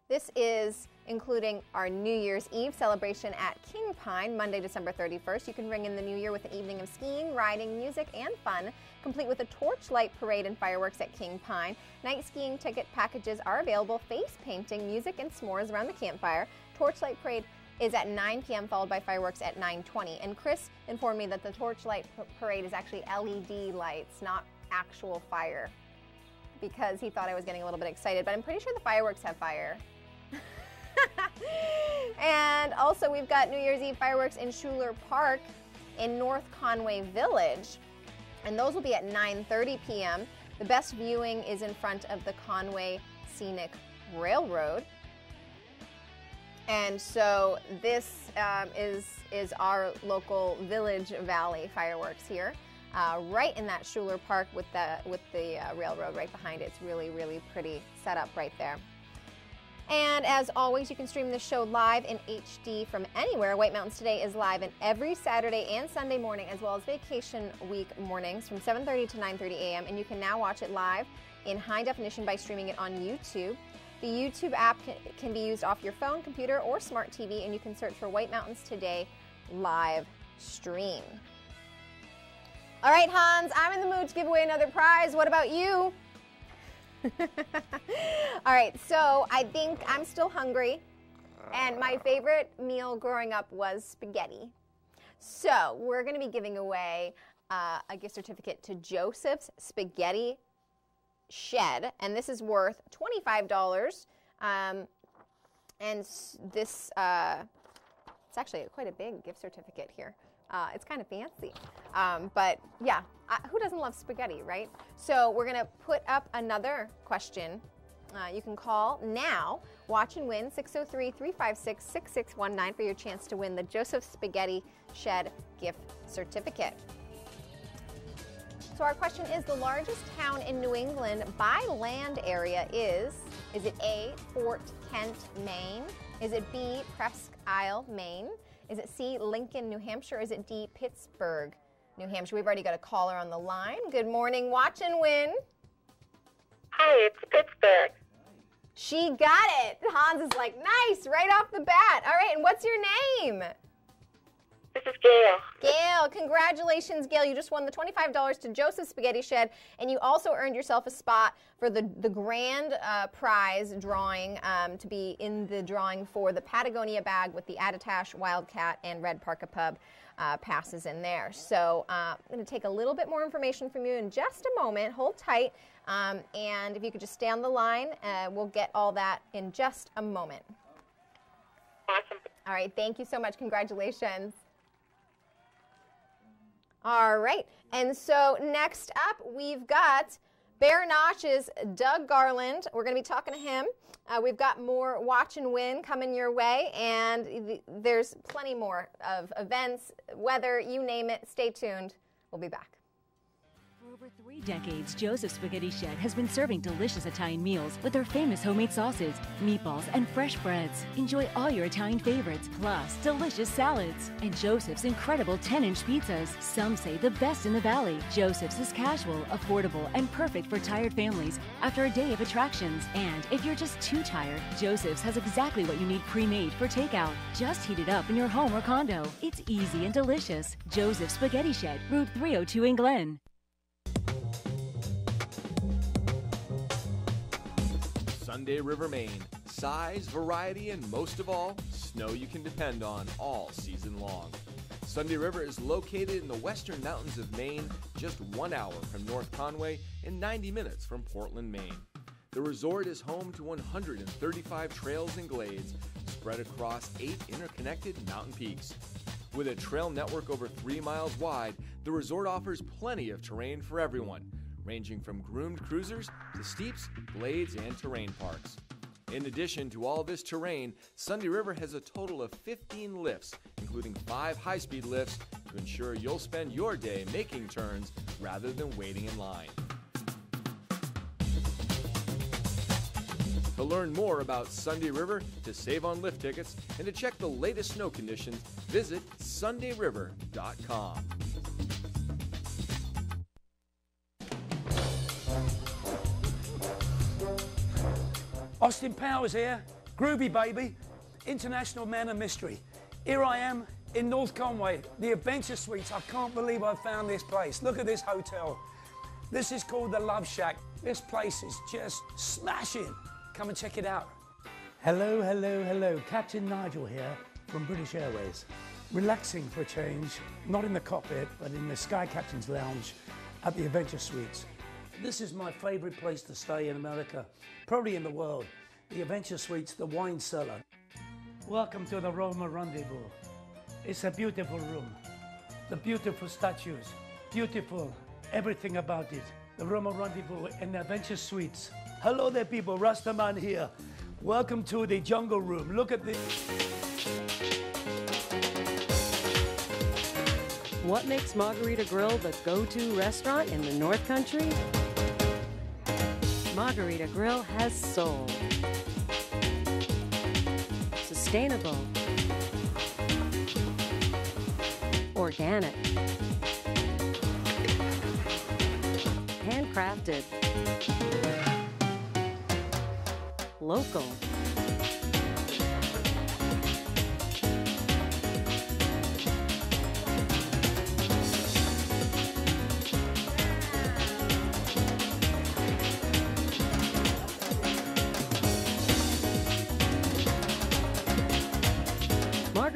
this is including our New Year's Eve celebration at King Pine, Monday, December 31st. You can ring in the new year with an evening of skiing, riding, music, and fun, complete with a torchlight parade and fireworks at King Pine. Night skiing ticket packages are available, face painting, music, and s'mores around the campfire. Torchlight parade is at 9 p.m. followed by fireworks at 9:20. And Chris informed me that the torchlight parade is actually LED lights, not actual fire, because he thought I was getting a little bit excited, but I'm pretty sure the fireworks have fire. And also we've got New Year's Eve fireworks in Schuler Park in North Conway Village, and those will be at 9:30 p.m. The best viewing is in front of the Conway Scenic Railroad. And so this is our local Village Valley fireworks here, right in that Schuler Park with the railroad right behind it. It's really, really pretty setup right there. And as always, you can stream this show live in HD from anywhere. White Mountains Today is live in every Saturday and Sunday morning, as well as vacation week mornings from 7:30 to 9:30 a.m. And you can now watch it live in high definition by streaming it on YouTube. The YouTube app can be used off your phone, computer, or smart TV, and you can search for White Mountains Today live stream. All right, Hans, I'm in the mood to give away another prize. What about you? All right, so I think I'm still hungry, and my favorite meal growing up was spaghetti. So we're going to be giving away a gift certificate to Joseph's Spaghetti Shed, and this is worth $25. And this, it's actually quite a big gift certificate here. It's kind of fancy. But yeah, who doesn't love spaghetti, right? So we're going to put up another question. You can call now, watch and win, 603-356-6619 for your chance to win the Joseph Spaghetti Shed gift certificate. So our question is, the largest town in New England by land area is it A, Fort Kent, Maine? Is it B, Presque Isle, Maine? Is it C, Lincoln, New Hampshire? Or is it D, Pittsburgh, New Hampshire? We've already got a caller on the line. Good morning, watch and win. Hi, it's Pittsburgh. She got it. Hans is like, nice, right off the bat. All right, and what's your name? This is Gail. Gail, congratulations, Gail. You just won the $25 to Joseph Spaghetti Shed, and you also earned yourself a spot for the grand prize drawing to be in the drawing for the Patagonia bag with the Attitash, Wildcat, and Red Parka Pub passes in there. So I'm going to take a little bit more information from you in just a moment. Hold tight, and if you could just stay on the line, we'll get all that in just a moment. Awesome. All right, thank you so much. Congratulations. All right, and so next up, we've got Bear Notch's Doug Garland. We're going to be talking to him. We've got more Watch and Win coming your way, and there's plenty more of events, weather, you name it. Stay tuned. We'll be back. For over 3 decades, Joseph's Spaghetti Shed has been serving delicious Italian meals with their famous homemade sauces, meatballs, and fresh breads. Enjoy all your Italian favorites, plus delicious salads. And Joseph's incredible 10-inch pizzas, some say the best in the valley. Joseph's is casual, affordable, and perfect for tired families after a day of attractions. And if you're just too tired, Joseph's has exactly what you need pre-made for takeout. Just heat it up in your home or condo. It's easy and delicious. Joseph's Spaghetti Shed, Route 302 in Glen. Sunday River, Maine. Size, variety, and most of all, snow you can depend on all season long. Sunday River is located in the western mountains of Maine, just 1 hour from North Conway and 90 minutes from Portland, Maine. The resort is home to 135 trails and glades spread across 8 interconnected mountain peaks. With a trail network over 3 miles wide, the resort offers plenty of terrain for everyone, ranging from groomed cruisers to steeps, glades, and terrain parks. In addition to all this terrain, Sunday River has a total of 15 lifts, including 5 high-speed lifts, to ensure you'll spend your day making turns rather than waiting in line. To learn more about Sunday River, to save on lift tickets, and to check the latest snow conditions, visit sundayriver.com. Austin Powers here, groovy baby, international man of mystery. Here I am in North Conway, the Adventure Suites. I can't believe I found this place. Look at this hotel. This is called the Love Shack. This place is just smashing. Come and check it out. Hello, hello, hello. Captain Nigel here from British Airways. Relaxing for a change, not in the cockpit, but in the Sky Captain's Lounge at the Adventure Suites. This is my favorite place to stay in America, probably in the world. The Adventure Suites, the wine cellar. Welcome to the Roma Rendezvous. It's a beautiful room. The beautiful statues, beautiful, everything about it. The Roma Rendezvous and the Adventure Suites. Hello there people, Rastaman here. Welcome to the Jungle Room. Look at this. What makes Margarita Grill the go-to restaurant in the North Country? Margarita Grill has soul. Sustainable. Organic. Handcrafted. Local.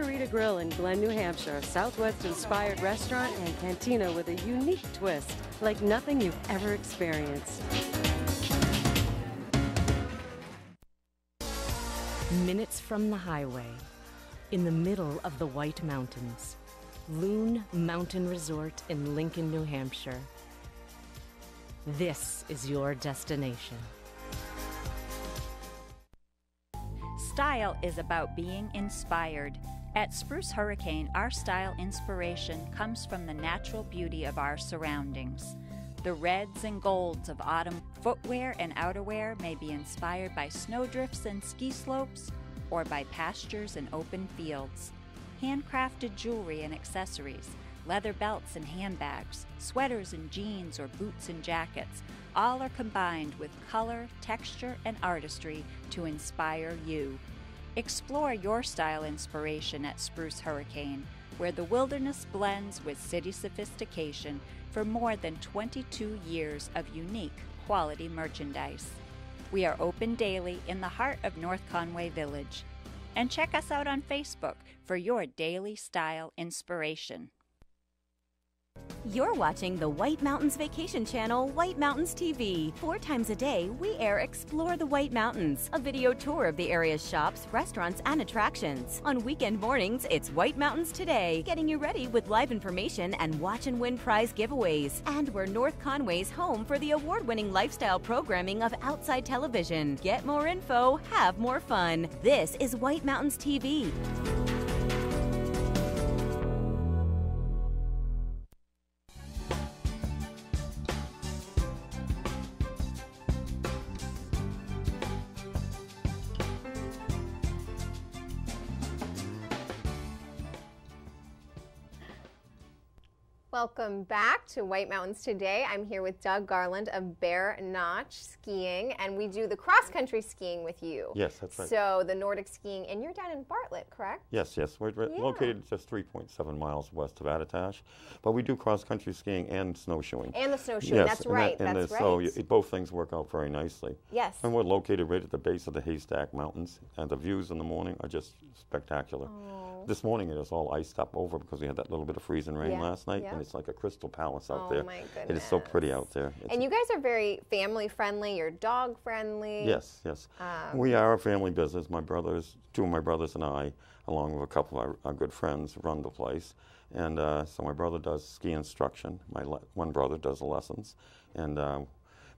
Margarita Grill in Glen, New Hampshire. Southwest-inspired restaurant and cantina with a unique twist, like nothing you've ever experienced. Minutes from the highway, in the middle of the White Mountains, Loon Mountain Resort in Lincoln, New Hampshire. This is your destination. Style is about being inspired. At Spruce Hurricane, our style inspiration comes from the natural beauty of our surroundings. The reds and golds of autumn footwear and outerwear may be inspired by snowdrifts and ski slopes or by pastures and open fields. Handcrafted jewelry and accessories, leather belts and handbags, sweaters and jeans or boots and jackets, all are combined with color, texture, and artistry to inspire you. Explore your style inspiration at Spruce Hurricane, where the wilderness blends with city sophistication for more than 22 years of unique quality merchandise. We are open daily in the heart of North Conway Village. And check us out on Facebook for your daily style inspiration. You're watching the White Mountains Vacation Channel, White Mountains TV. 4 times a day, we air Explore the White Mountains, a video tour of the area's shops, restaurants, and attractions. On weekend mornings, it's White Mountains Today, getting you ready with live information and watch and win prize giveaways. And we're North Conway's home for the award-winning lifestyle programming of Outside Television. Get more info, have more fun. This is White Mountains TV. Welcome back to White Mountains Today. I'm here with Doug Garland of Bear Notch Skiing, and we do the cross-country skiing with you. Yes, that's right. So the Nordic skiing, and you're down in Bartlett, correct? Yes, yes. We're located just 3.7 miles west of Attitash, but we do cross-country skiing and snowshoeing. And the snowshoeing, yes, that's right, that's right. So both things work out very nicely. Yes. And we're located right at the base of the Haystack Mountains, and the views in the morning are just spectacular. Oh. This morning it was all iced up over because we had that little bit of freezing rain last night, and it's like a crystal palace out there. Oh my goodness. It is so pretty out there. And you guys are very family friendly, you're dog friendly. Yes, yes. We are a family business. My brothers, 2 of my brothers and I, along with a couple of our good friends, run the place. And so my brother does ski instruction. My one brother does the lessons, and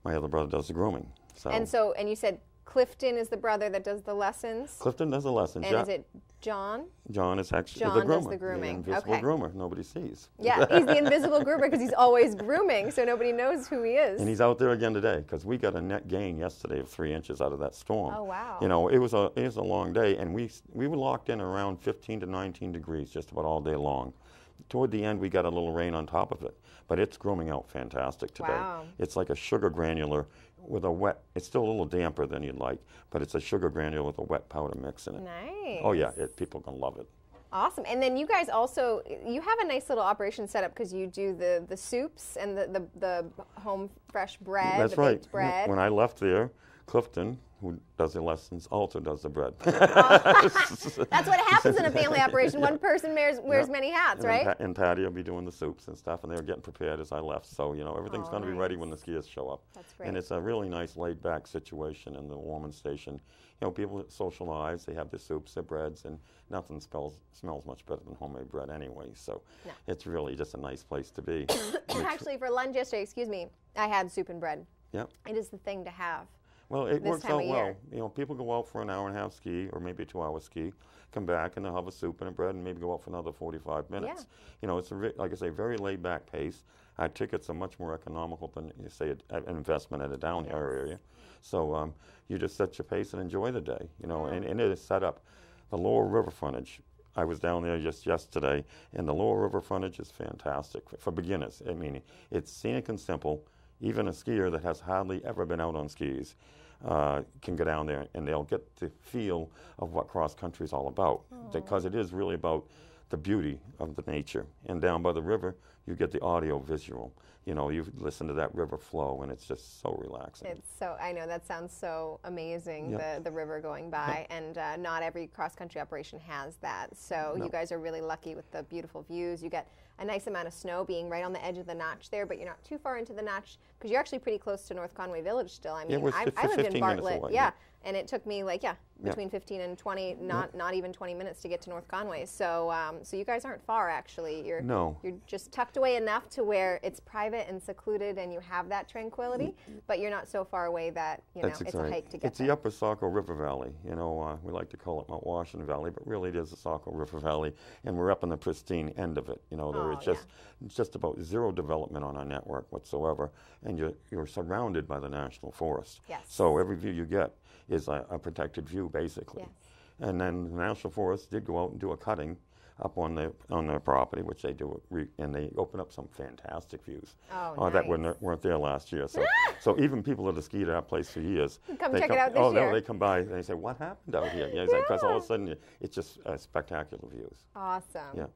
my other brother does the grooming. So. And you said Clifton is the brother that does the lessons? Clifton does the lessons, and is it John? John is actually John the groomer. does the grooming. The invisible groomer nobody sees. Yeah, he's the invisible groomer because he's always grooming, so nobody knows who he is. And he's out there again today because we got a net gain yesterday of 3 inches out of that storm. Oh, wow. You know, it was a long day, and we were locked in around 15 to 19 degrees just about all day long. Toward the end, we got a little rain on top of it, but it's grooming out fantastic today. Wow. It's like a sugar granular with a wet, it's still a little damper than you'd like, but it's a sugar granule with a wet powder mix in it. Nice. Oh yeah, people are gonna love it. Awesome. And then you guys also, you have a nice little operation set up because you do the soups and the home fresh bread, That's the right. baked bread. When I left there, Clifton, who does the lessons, also does the bread. That's what happens in a family operation. One person wears many hats, right? And Patty will be doing the soups and stuff, and they were getting prepared as I left. So, you know, everything's going to be ready when the skiers show up. That's great. And it's a really nice laid-back situation in the warming station. You know, people socialize, they have their soups, their breads, and nothing smells much better than homemade bread anyway. So it's really just a nice place to be. Actually, for lunch yesterday, I had soup and bread. Yep. It is the thing to have. Well, it works out well. Year. You know, people go out for an hour-and-a-half ski or maybe a 2-hour ski, come back and they'll have a soup and a bread and maybe go out for another 45 minutes. Yeah. You know, it's like I say, very laid-back pace. Our tickets are much more economical than you say an investment at a down here area. So you just set your pace and enjoy the day. You know, and it is set up. The lower river frontage. I was down there just yesterday, and the lower river frontage is fantastic for beginners. I mean, it's scenic and simple. Even a skier that has hardly ever been out on skis can go down there and they'll get the feel of what cross country is all about, because it is really about the beauty of the nature. And down by the river, you get the audio visual. You know, you listen to that river flow, and it's just so relaxing. It's so, I know, that sounds so amazing, Yeah. the river going by, and not every cross-country operation has that. So No. you guys are really lucky with the beautiful views. You get a nice amount of snow being right on the edge of the notch there, but you're not too far into the notch, because you're actually pretty close to North Conway Village still. I mean, we're I lived 15 in minutes Bartlett, away, yeah, yeah. and it took me like, between 15 and 20, not even 20 minutes to get to North Conway. So so you guys aren't far, actually. You're just tucked away enough to where it's private and secluded, and you have that tranquility, but you're not so far away that, you know, it's a hike to get It's the Upper Saco River Valley. You know, we like to call it Mount Washington Valley, but really it is the Saco River Valley, and we're up in the pristine end of it. You know, there is just about zero development on our network whatsoever, and you're surrounded by the National Forest. Yes. So every view you get is a protected view, basically. Yes. And then the National Forest did go out and do a cutting up on their property, which they do, and they open up some fantastic views that weren't there last year. So, so even people that have skied at that place for years, Come check it out this year. No, they come by and they say, "What happened out here?" Yeah, because all of a sudden it's just spectacular views. Awesome. Yeah.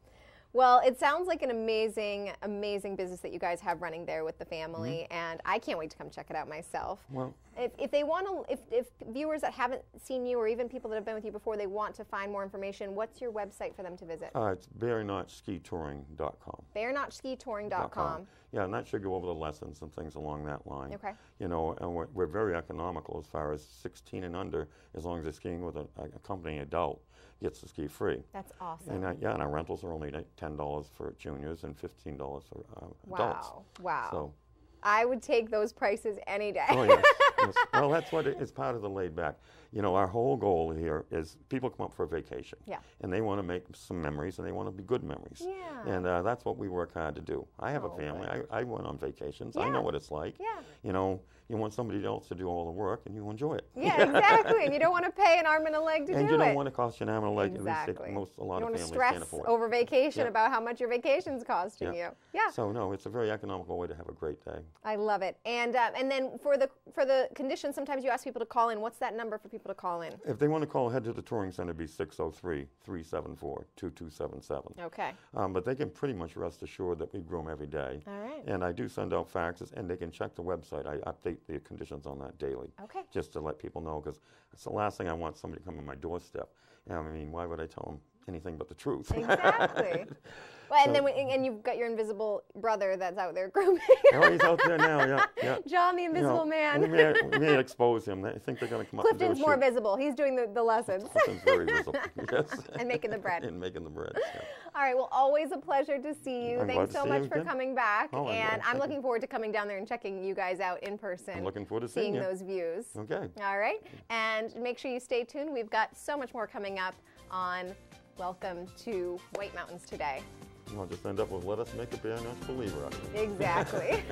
Well, it sounds like an amazing, amazing business that you guys have running there with the family, and I can't wait to come check it out myself. Well, if they want to, if viewers that haven't seen you, or even people that have been with you before, they want to find more information, what's your website for them to visit? It's BearNotchSkiTouring.com. BearNotchSkiTouring.com. Yeah, and that should go over the lessons and things along that line. Okay. You know, and we're very economical as far as 16 and under, as long as they're skiing with an accompanying adult gets to ski free. That's awesome. And and our rentals are only $10 for juniors and $15 for adults. Wow. So, I would take those prices any day. oh yes, yes. Well, that's what it's part of the laid back. You know, our whole goal here is people come up for a vacation. Yeah. And they want to make some memories, and they want to be good memories. Yeah. And that's what we work hard to do. I have a family. I went on vacations. I Yeah. know what it's like. Yeah. You know, you want somebody else to do all the work, and you enjoy it. Yeah, exactly. And you don't want to pay an arm and a leg to and do you don't it. want to cost you an arm and a leg. Exactly. At least a lot you of don't families want can't to stress afford. over vacation Yeah. about how much your vacation's costing you. Yeah. So no, it's a very economical way to have a great day. I love it. And then for the conditions, sometimes you ask people to call in. What's that number for people to call in? If they want to call, head to the Touring Center, it'd be 603-374-2277. Okay. But they can pretty much rest assured that we groom every day. All right. And I do send out faxes, and they can check the website. I update the conditions on that daily. Okay. Just to let people know, because it's the last thing I want somebody to come on my doorstep. And I mean, why would I tell them anything but the truth? Exactly. Well, and then and you've got your invisible brother that's out there grooming. Oh, he's out there now, yeah. John, the Invisible Man. We may expose him. I think they're going to come up and do a Clifton's more shoot. visible. He's doing the lessons. Clifton's very visible, yes. And making the bread. And making the bread, yeah. All right, well, always a pleasure to see you. I'm glad Thanks to so see much you for again. coming back. Oh, I'm glad. And I'm Thank looking forward to coming down there and checking you guys out in person. I'm looking forward to seeing you. those views. Okay. All right. And make sure you stay tuned. We've got so much more coming up on Welcome to White Mountains today. I'll just end up with "Let us make a Bear Notch believer out of it." Exactly.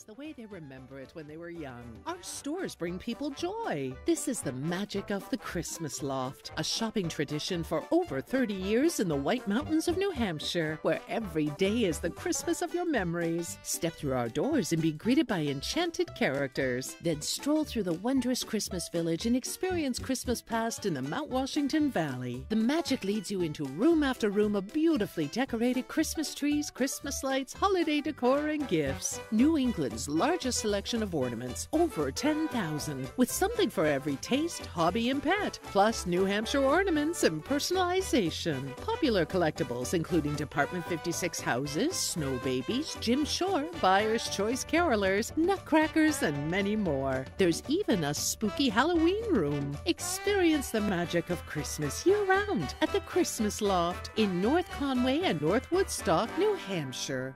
The way they remember it when they were young. Our stores bring people joy. This is the magic of the Christmas Loft, a shopping tradition for over 30 years in the White Mountains of New Hampshire, where every day is the Christmas of your memories. Step through our doors and be greeted by enchanted characters. Then stroll through the wondrous Christmas village and experience Christmas past in the Mount Washington Valley. The magic leads you into room after room of beautifully decorated Christmas trees, Christmas lights, holiday decor, and gifts. New England's largest selection of ornaments, over 10,000, with something for every taste, hobby, and pet, plus New Hampshire ornaments and personalization. Popular collectibles including Department 56 houses, snow babies, Jim Shore, Buyer's Choice carolers, nutcrackers, and many more. There's even a spooky Halloween room. Experience the magic of Christmas year-round at the Christmas Loft in North Conway and North Woodstock, New Hampshire.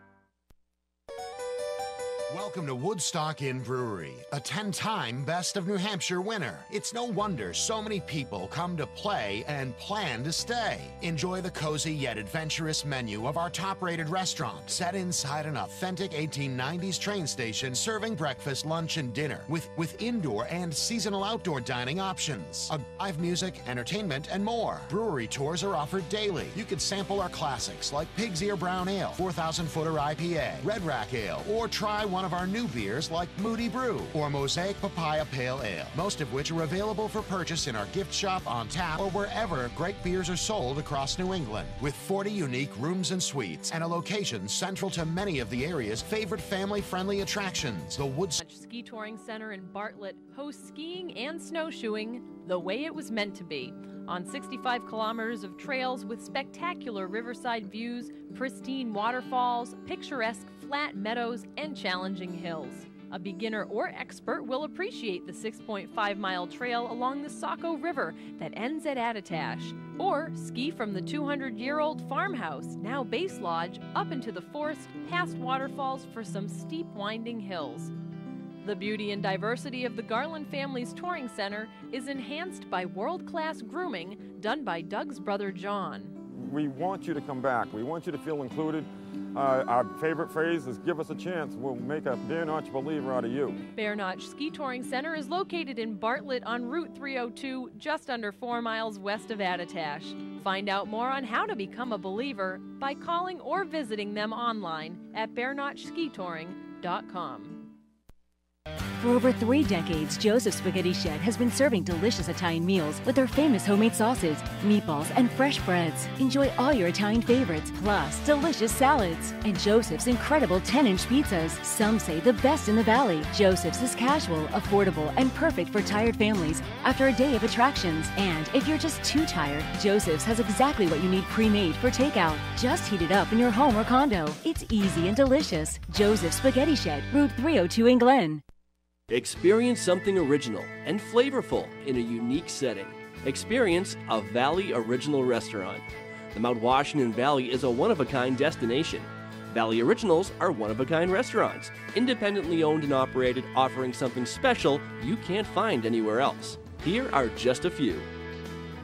Welcome to Woodstock Inn Brewery, a 10-time Best of New Hampshire winner. It's no wonder so many people come to play and plan to stay. Enjoy the cozy yet adventurous menu of our top-rated restaurant, set inside an authentic 1890s train station, serving breakfast, lunch, and dinner with indoor and seasonal outdoor dining options, live music, entertainment, and more. Brewery tours are offered daily. You can sample our classics like Pig's Ear Brown Ale, 4,000-footer IPA, Red Rack Ale, or try one of our new beers like Moody Brew or Mosaic Papaya Pale Ale, most of which are available for purchase in our gift shop, on tap, or wherever great beers are sold across New England. With 40 unique rooms and suites and a location central to many of the area's favorite family-friendly attractions, the Woodstock Ski Touring Center in Bartlett hosts skiing and snowshoeing the way it was meant to be, on 65 kilometers of trails with spectacular riverside views, pristine waterfalls, picturesque flat meadows, and challenging hills. A beginner or expert will appreciate the 6.5-mile trail along the Saco River that ends at Attitash, or ski from the 200-year-old farmhouse, now Base Lodge, up into the forest past waterfalls for some steep winding hills. The beauty and diversity of the Garland Family's Touring Center is enhanced by world-class grooming done by Doug's brother John. We want you to come back. We want you to feel included. Our favorite phrase is, give us a chance. We'll make a Bear Notch believer out of you. Bear Notch Ski Touring Center is located in Bartlett on Route 302, just under 4 miles west of Attitash. Find out more on how to become a believer by calling or visiting them online at bearnotchskitouring.com. For over 3 decades, Joseph's Spaghetti Shed has been serving delicious Italian meals with their famous homemade sauces, meatballs, and fresh breads. Enjoy all your Italian favorites, plus delicious salads. And Joseph's incredible 10-inch pizzas, some say the best in the valley. Joseph's is casual, affordable, and perfect for tired families after a day of attractions. And if you're just too tired, Joseph's has exactly what you need pre-made for takeout. Just heat it up in your home or condo. It's easy and delicious. Joseph's Spaghetti Shed, Route 302 in Glen. Experience something original and flavorful in a unique setting. Experience a Valley Original restaurant. The Mount Washington Valley is a one-of-a-kind destination. Valley Originals are one-of-a-kind restaurants, independently owned and operated, offering something special you can't find anywhere else. Here are just a few.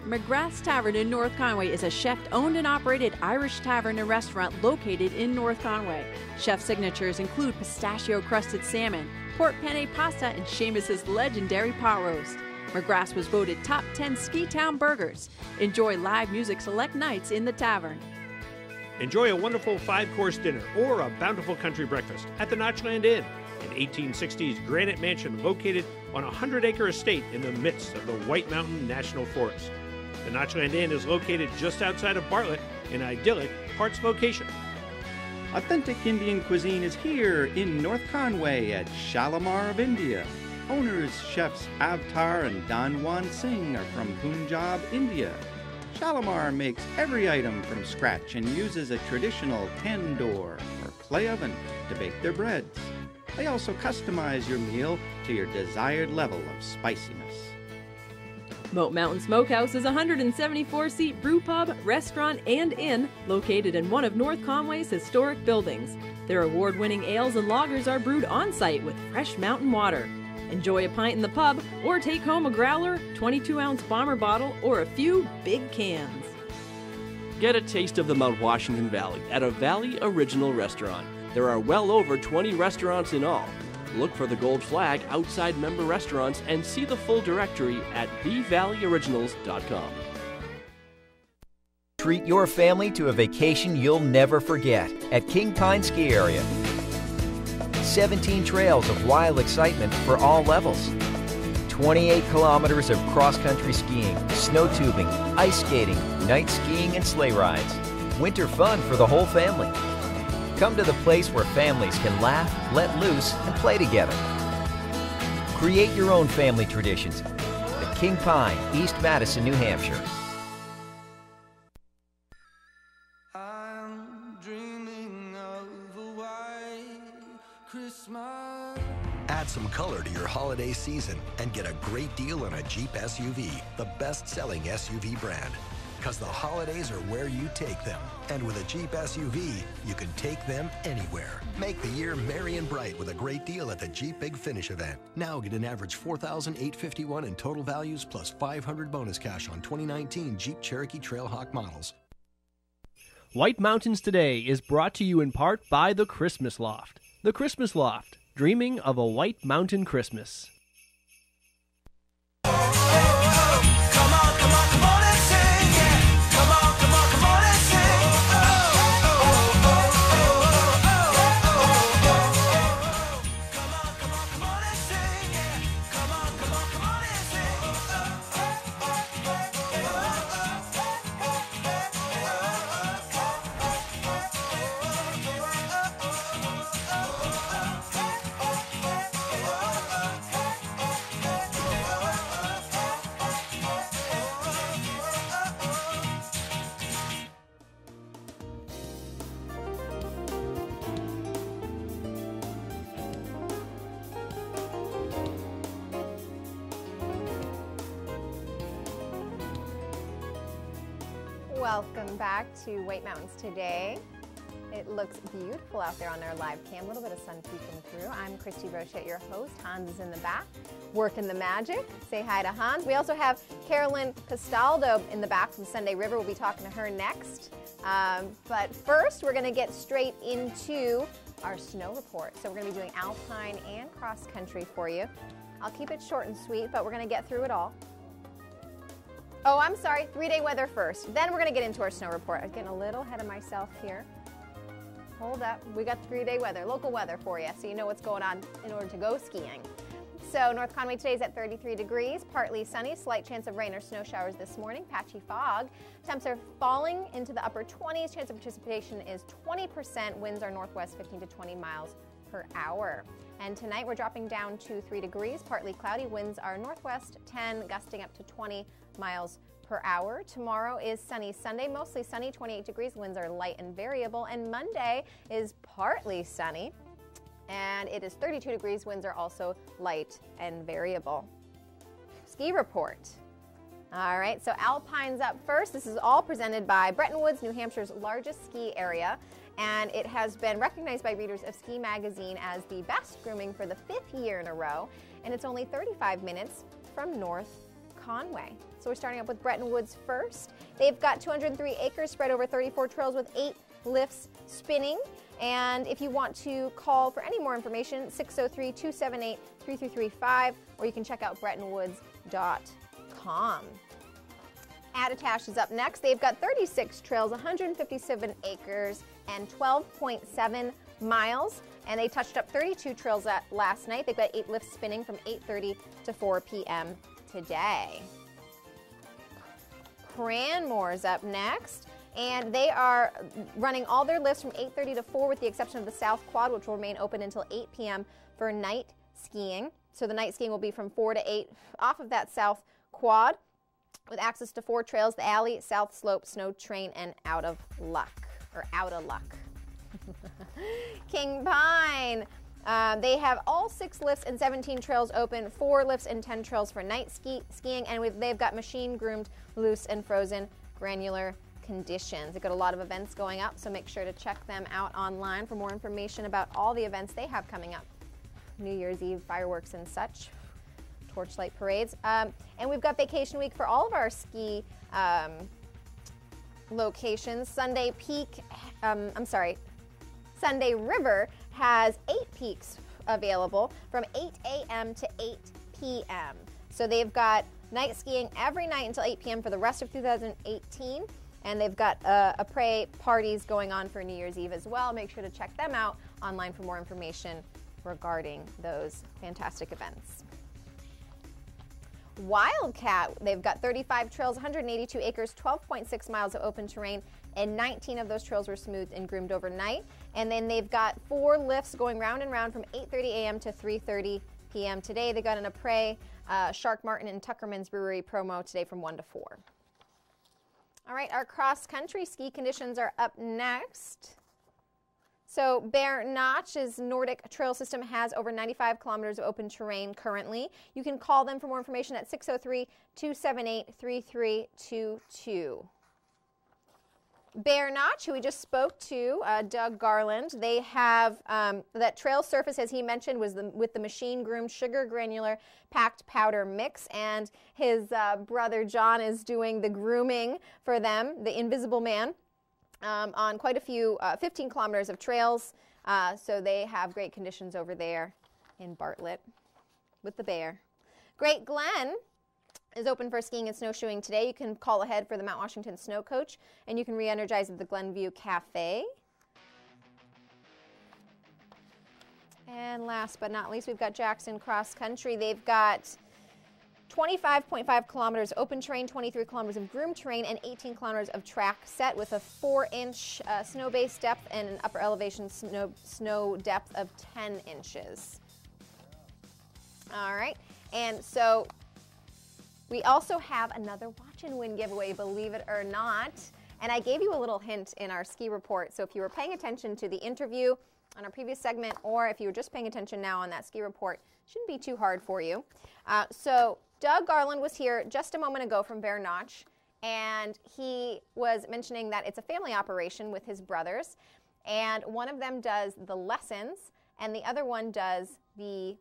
McGrath's Tavern in North Conway is a chef-owned and operated Irish tavern and restaurant located in North Conway. Chef signatures include pistachio-crusted salmon, pork penne pasta, and Seamus's legendary pot roast. McGrath's was voted top 10 Ski Town burgers. Enjoy live music select nights in the tavern. Enjoy a wonderful 5-course dinner or a bountiful country breakfast at the Notchland Inn, an 1860s granite mansion located on a 100-acre estate in the midst of the White Mountain National Forest. The Notchland Inn is located just outside of Bartlett, an idyllic Harts location. Authentic Indian cuisine is here in North Conway at Shalimar of India. Owners, chefs Avtar and Danwan Singh are from Punjab, India. Shalimar makes every item from scratch and uses a traditional tandoor or clay oven to bake their breads. They also customize your meal to your desired level of spiciness. Moat Mountain Smokehouse is a 174-seat brew pub, restaurant, and inn located in one of North Conway's historic buildings. Their award-winning ales and lagers are brewed on-site with fresh mountain water. Enjoy a pint in the pub or take home a growler, 22-ounce bomber bottle, or a few big cans. Get a taste of the Mount Washington Valley at a Valley Original restaurant. There are well over 20 restaurants in all. Look for the gold flag outside member restaurants and see the full directory at thevalleyoriginals.com. Treat your family to a vacation you'll never forget at King Pine Ski Area. 17 trails of wild excitement for all levels. 28 kilometers of cross-country skiing, snow tubing, ice skating, night skiing, and sleigh rides. Winter fun for the whole family. Come to the place where families can laugh, let loose, and play together. Create your own family traditions at King Pine, East Madison, New Hampshire. Add some color to your holiday season and get a great deal on a Jeep SUV, the best-selling SUV brand. Because the holidays are where you take them. And with a Jeep SUV, you can take them anywhere. Make the year merry and bright with a great deal at the Jeep Big Finish event. Now get an average $4,851 in total values plus $500 bonus cash on 2019 Jeep Cherokee Trailhawk models. White Mountains Today is brought to you in part by the Christmas Loft. The Christmas Loft, dreaming of a White Mountain Christmas. Welcome back to White Mountains Today. It looks beautiful out there on our live cam. A little bit of sun peeking through. I'm Christy Rochette, your host. Hans is in the back, working the magic. Say hi to Hans. We also have Carolyn Castaldo in the back from Sunday River. We'll be talking to her next. But first, we're going to get straight into our snow report. So we're going to be doing alpine and cross country for you. I'll keep it short and sweet, but we're going to get through it all. Oh, I'm sorry, 3-day weather first. Then we're going to get into our snow report. I'm getting a little ahead of myself here. Hold up. We got 3-day weather, local weather for you, so you know what's going on in order to go skiing. So North Conway today is at 33 degrees, partly sunny, slight chance of rain or snow showers this morning, patchy fog. Temps are falling into the upper 20s. Chance of precipitation is 20%. Winds are northwest 15 to 20 miles per hour. And tonight we're dropping down to 3 degrees, partly cloudy. Winds are northwest 10, gusting up to 20 miles per hour. Tomorrow is sunny Sunday, mostly sunny, 28 degrees. Winds are light and variable. And Monday is partly sunny, and it is 32 degrees. Winds are also light and variable. Ski report. All right, so Alpine's up first. This is all presented by Bretton Woods, New Hampshire's largest ski area. And it has been recognized by readers of Ski Magazine as the best grooming for the 5th year in a row. And it's only 35 minutes from North Conway. So we're starting up with Bretton Woods first. They've got 203 acres spread over 34 trails with 8 lifts spinning. And if you want to call for any more information, 603-278-3335, or you can check out BrettonWoods.com. Attitash is up next. They've got 36 trails, 157 acres, and 12.7 miles. And they touched up 32 trails last night. They've got 8 lifts spinning from 8:30 to 4 p.m. today. Cranmore's up next. And they are running all their lifts from 8:30 to 4 with the exception of the South Quad, which will remain open until 8 p.m. for night skiing. So the night skiing will be from 4 to 8 off of that South Quad with access to 4 trails, the Alley, South Slope, Snow Train, and Out of Luck. King Pine. They have all 6 lifts and 17 trails open, 4 lifts and 10 trails for night skiing, and they've got machine-groomed, loose, and frozen granular conditions. They've got a lot of events going up, so make sure to check them out online for more information about all the events they have coming up. New Year's Eve fireworks and such, torchlight parades. And we've got vacation week for all of our ski locations. Sunday River has 8 peaks available from 8 a.m. to 8 p.m. So they've got night skiing every night until 8 p.m. for the rest of 2018. And they've got après parties going on for New Year's Eve as well. Make sure to check them out online for more information regarding those fantastic events. Wildcat, they've got 35 trails, 182 acres, 12.6 miles of open terrain, and 19 of those trails were smoothed and groomed overnight. And then they've got 4 lifts going round and round from 8:30 a.m. to 3:30 p.m. today. They got an après Shark Martin and Tuckerman's Brewery promo today from 1 to 4. All right, our cross-country ski conditions are up next. So Bear Notch's Nordic Trail System has over 95 kilometers of open terrain currently. You can call them for more information at 603-278-3322. Bear Notch, who we just spoke to, Doug Garland, they have that trail surface, as he mentioned, was with the machine-groomed sugar granular packed powder mix, and his brother John is doing the grooming for them, the Invisible Man, on quite a few 15 kilometers of trails. So they have great conditions over there in Bartlett with the Bear. Great Glen is open for skiing and snowshoeing today. You can call ahead for the Mount Washington Snow Coach, and you can re-energize at the Glenview Cafe. And last but not least, we've got Jackson Cross Country. They've got 25.5 kilometers open terrain, 23 kilometers of groomed terrain, and 18 kilometers of track set with a 4-inch snow base depth and an upper elevation snow depth of 10 inches. All right, and so we also have another Watch and Win giveaway, believe it or not. And I gave you a little hint in our ski report. So if you were paying attention to the interview on our previous segment, or if you were just paying attention now on that ski report, it shouldn't be too hard for you. So Doug Garland was here just a moment ago from Bear Notch, and he was mentioning that it's a family operation with his brothers, and one of them does the lessons, and the other one does the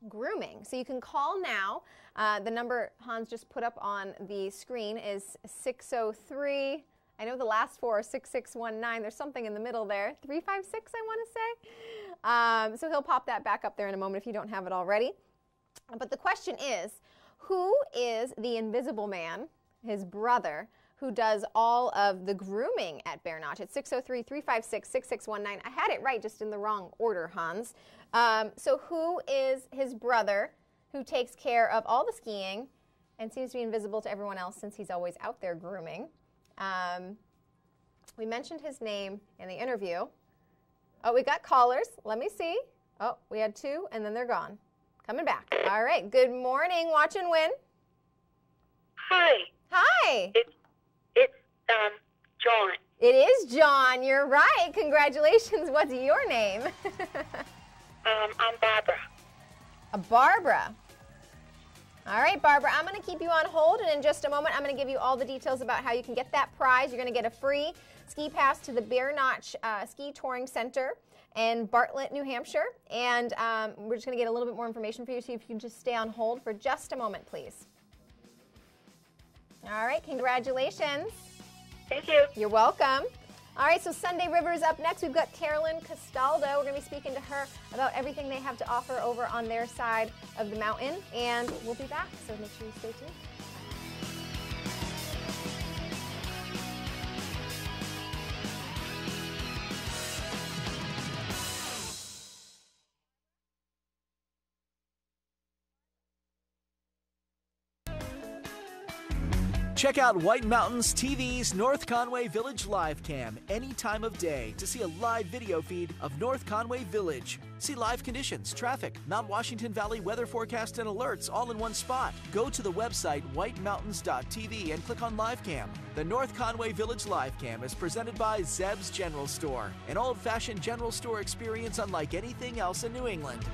grooming. So you can call now. The number Hans just put up on the screen is 603. I know the last four are 6619. There's something in the middle there. 356, I want to say. So he'll pop that back up there in a moment if you don't have it already. But the question is, who is the Invisible Man, his brother, who does all of the grooming at Bear Notch? It's 603-356-6619. I had it right, just in the wrong order, Hans. So who is his brother who takes care of all the skiing and seems to be invisible to everyone else since he's always out there grooming? We mentioned his name in the interview. Oh, we got callers. Let me see. Oh, we had two, and then they're gone. Coming back. All right. Good morning, Watch and Win. Hi. Hi. It's John. It is John. You're right. Congratulations. What's your name? I'm Barbara. Barbara. All right, Barbara, I'm going to keep you on hold, and in just a moment, I'm going to give you all the details about how you can get that prize. You're going to get a free ski pass to the Bear Notch Ski Touring Center in Bartlett, New Hampshire, and we're just going to get a little bit more information for you, so if you can just stay on hold for just a moment, please. All right, congratulations. Thank you. You're welcome. All right, so Sunday River is up next. We've got Carolyn Castaldo. We're going to be speaking to her about everything they have to offer over on their side of the mountain, and we'll be back, so make sure you stay tuned. Check out White Mountains TV's North Conway Village live cam any time of day to see a live video feed of North Conway Village. See live conditions, traffic, Mount Washington Valley weather forecast and alerts all in one spot. Go to the website whitemountains.tv and click on live cam. The North Conway Village live cam is presented by Zeb's General Store, an old-fashioned general store experience unlike anything else in New England.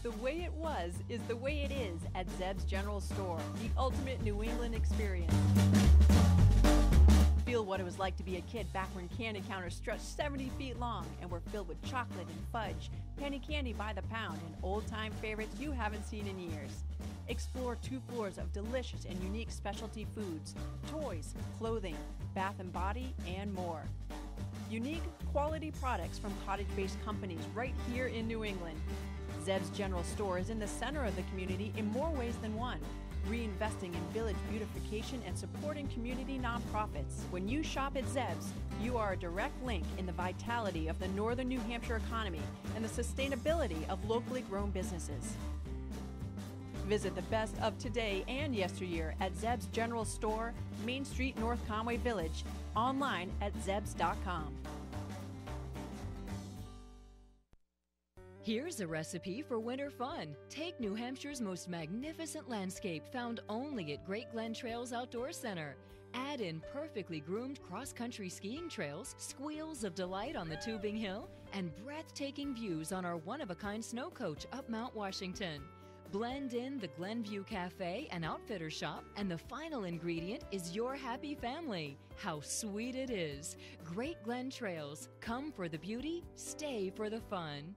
The way it was is the way it is at Zeb's General Store, the ultimate New England experience. Feel what it was like to be a kid back when candy counters stretched 70 feet long and were filled with chocolate and fudge, penny candy by the pound, and old-time favorites you haven't seen in years. Explore 2 floors of delicious and unique specialty foods, toys, clothing, bath and body, and more. Unique, quality products from cottage-based companies right here in New England. Zeb's General Store is in the center of the community in more ways than one, reinvesting in village beautification and supporting community nonprofits. When you shop at Zeb's, you are a direct link in the vitality of the northern New Hampshire economy and the sustainability of locally grown businesses. Visit the best of today and yesteryear at Zeb's General Store, Main Street, North Conway Village, online at zebs.com. Here's a recipe for winter fun. Take New Hampshire's most magnificent landscape found only at Great Glen Trails Outdoor Center. Add in perfectly groomed cross-country skiing trails, squeals of delight on the Tubing Hill, and breathtaking views on our one-of-a-kind snow coach up Mount Washington. Blend in the Glenview Cafe and Outfitter Shop, and the final ingredient is your happy family. How sweet it is. Great Glen Trails. Come for the beauty, stay for the fun.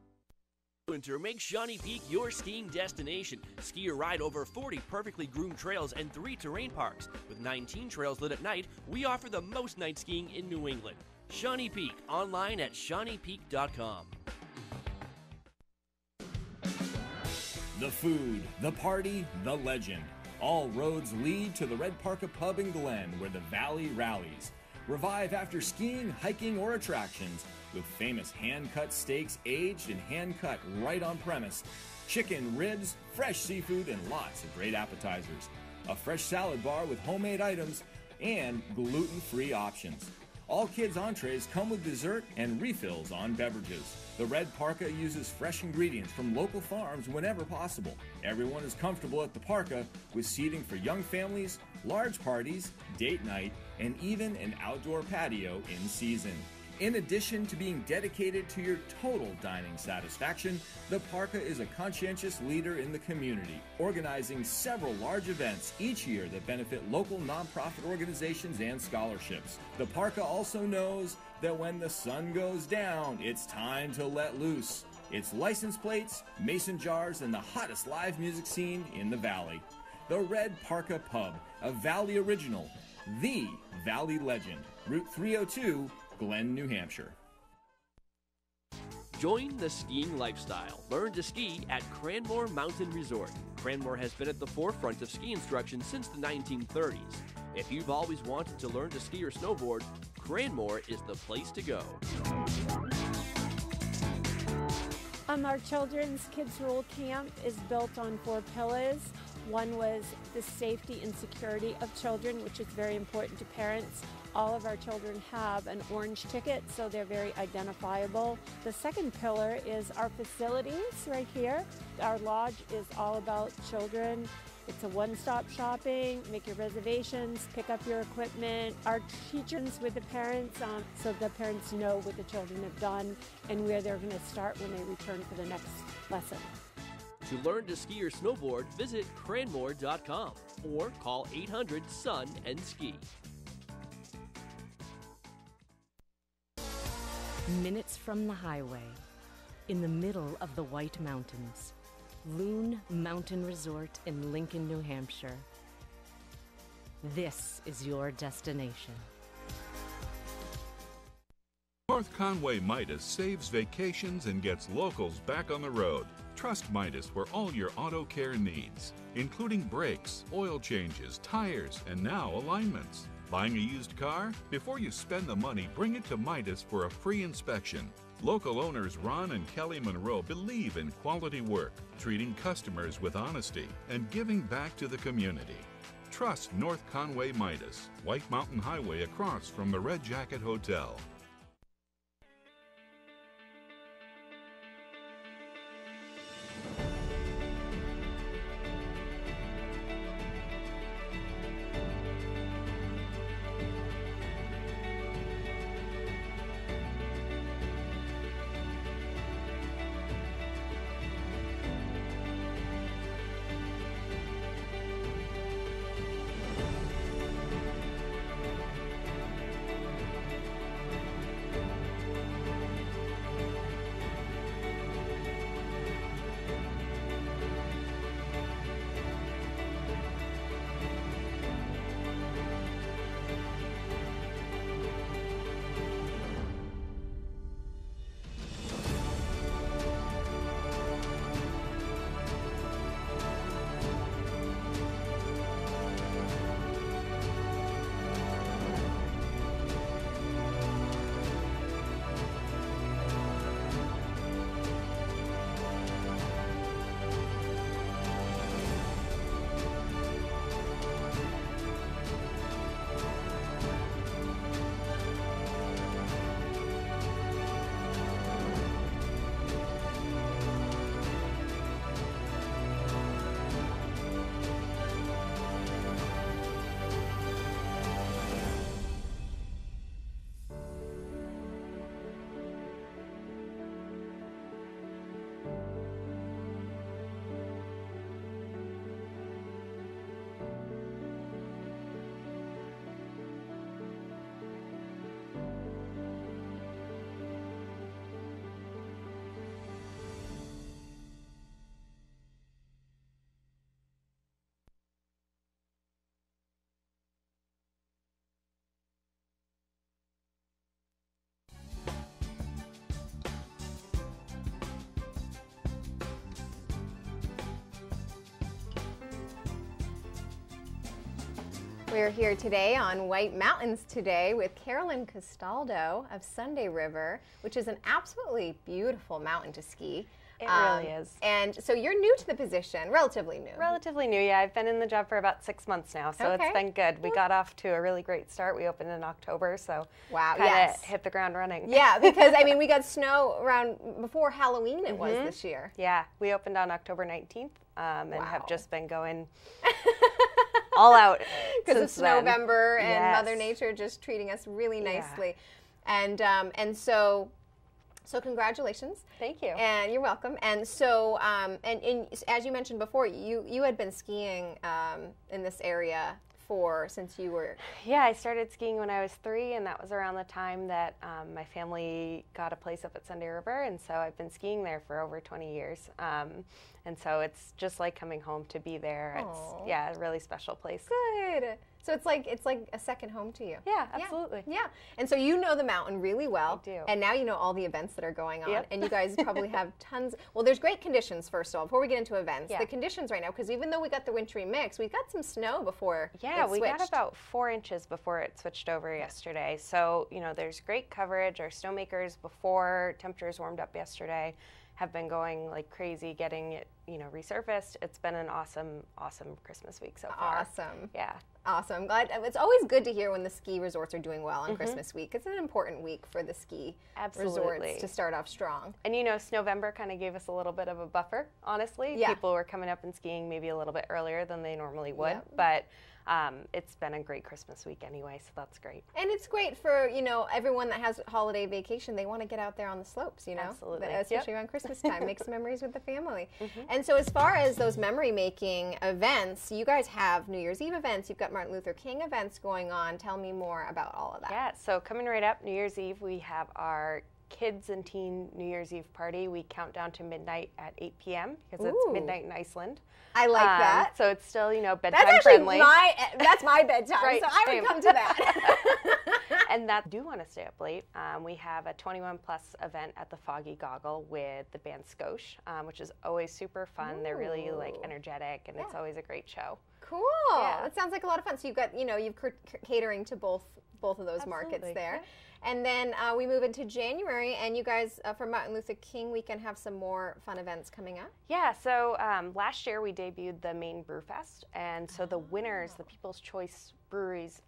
Winter, make Shawnee Peak your skiing destination. Ski or ride over 40 perfectly groomed trails and 3 terrain parks. With 19 trails lit at night, we offer the most night skiing in New England. Shawnee Peak, online at ShawneePeak.com. The food, the party, the legend. All roads lead to the Red Parka Pub in Glen, where the Valley rallies. Revive after skiing, hiking, or attractions with famous hand-cut steaks aged and hand-cut right on premise, chicken, ribs, fresh seafood, and lots of great appetizers. A fresh salad bar with homemade items and gluten-free options. All kids' entrees come with dessert and refills on beverages. The Red Parka uses fresh ingredients from local farms whenever possible. Everyone is comfortable at the Parka with seating for young families, large parties, date night, and even an outdoor patio in season. In addition to being dedicated to your total dining satisfaction, the Parka is a conscientious leader in the community, organizing several large events each year that benefit local nonprofit organizations and scholarships. The Parka also knows that when the sun goes down, it's time to let loose. It's license plates, mason jars, and the hottest live music scene in the Valley. The Red Parka Pub, a Valley original, the Valley legend, Route 302, Glen, New Hampshire. Join the skiing lifestyle. Learn to ski at Cranmore Mountain Resort. Cranmore has been at the forefront of ski instruction since the 1930s. If you've always wanted to learn to ski or snowboard, Cranmore is the place to go. Our children's Kids Rule Camp is built on 4 pillars. One was the safety and security of children, which is very important to parents. All of our children have an orange ticket, so they're very identifiable. The second pillar is our facilities right here. Our lodge is all about children. It's a one-stop shopping, make your reservations, pick up your equipment. Our teachers with the parents, so the parents know what the children have done and where they're going to start when they return for the next lesson. To learn to ski or snowboard, visit Cranmore.com or call 800-SUN-AND-SKI. Minutes from the highway, in the middle of the White Mountains, Loon Mountain Resort in Lincoln, New Hampshire. This is your destination. North Conway Midas saves vacations and gets locals back on the road. Trust Midas for all your auto care needs, including brakes, oil changes, tires, and now alignments. Buying a used car? Before you spend the money, bring it to Midas for a free inspection. Local owners Ron and Kelly Monroe believe in quality work, treating customers with honesty, and giving back to the community. Trust North Conway Midas, White Mountain Highway across from the Red Jacket Hotel. We're here today on White Mountains Today with Carolyn Castaldo of Sunday River, which is an absolutely beautiful mountain to ski. It really is. And so you're new to the position, relatively new. Relatively new, yeah. I've been in the job for about 6 months now, so Okay. it's been good. We got off to a really great start. We opened in October, so Wow, kind of yes. hit the ground running. Yeah, because I mean, we got snow around before Halloween it was this year. Yeah, we opened on October 19th and Wow. have just been going all out Because of since then. Snowvember and Yes. Mother Nature just treating us really nicely. And so congratulations. Thank you. And you're welcome. And so, and as you mentioned before, you had been skiing in this area since you were... Yeah, I started skiing when I was 3, and that was around the time that my family got a place up at Sunday River, and so I've been skiing there for over 20 years. And so it's just like coming home to be there. Aw. It's, yeah, a really special place. Good. So it's like a second home to you. Yeah, absolutely. Yeah. And so you know the mountain really well. I do. And now you know all the events that are going on. Yep. And you guys probably have tons. Well, there's great conditions, first of all, before we get into events. Yeah. The conditions right now, because even though we got the wintry mix, we got some snow before Yeah, it we got switched. about 4 inches before it switched over yesterday. So, you know, there's great coverage. Our snowmakers, before temperatures warmed up yesterday, have been going like crazy getting it, you know, resurfaced. It's been an awesome, awesome Christmas week so far. Awesome. Yeah. Awesome. Glad. It's always good to hear when the ski resorts are doing well on Mhm. Christmas week. It's an important week for the ski Absolutely. resorts to start off strong. And you know, Snowvember kind of gave us a little bit of a buffer, honestly. Yeah. People were coming up and skiing maybe a little bit earlier than they normally would, Yep. but it's been a great Christmas week anyway, so that's great. And it's great for, you know, everyone that has holiday vacation. They want to get out there on the slopes, you know, Absolutely. especially Yep. around Christmas time, make some memories with the family. Mhm. And so as far as those memory-making events, you guys have New Year's Eve events. You've got Martin Luther King events going on. Tell me more about all of that. Yeah, so coming right up, New Year's Eve, we have our kids and teen New Year's Eve party. We count down to midnight at 8 p.m. because it's Ooh. midnight in Iceland. I like that. So it's still, you know, bedtime That's actually friendly. that's my bedtime, Right, so I would same. come to that. And that do want to stay up late. We have a 21 plus event at the Foggy Goggle with the band Skosh, which is always super fun. They're really like Ooh. energetic, and it's always a great show. Cool. Yeah. That sounds like a lot of fun. So you've got, you know, you've catering to both of those markets Absolutely, there. yeah. And then we move into January, and you guys, for Martin Luther King weekend, have some more fun events coming up. Yeah, so last year we debuted the Maine Brew Fest, and so the winners, the People's Choice breweries,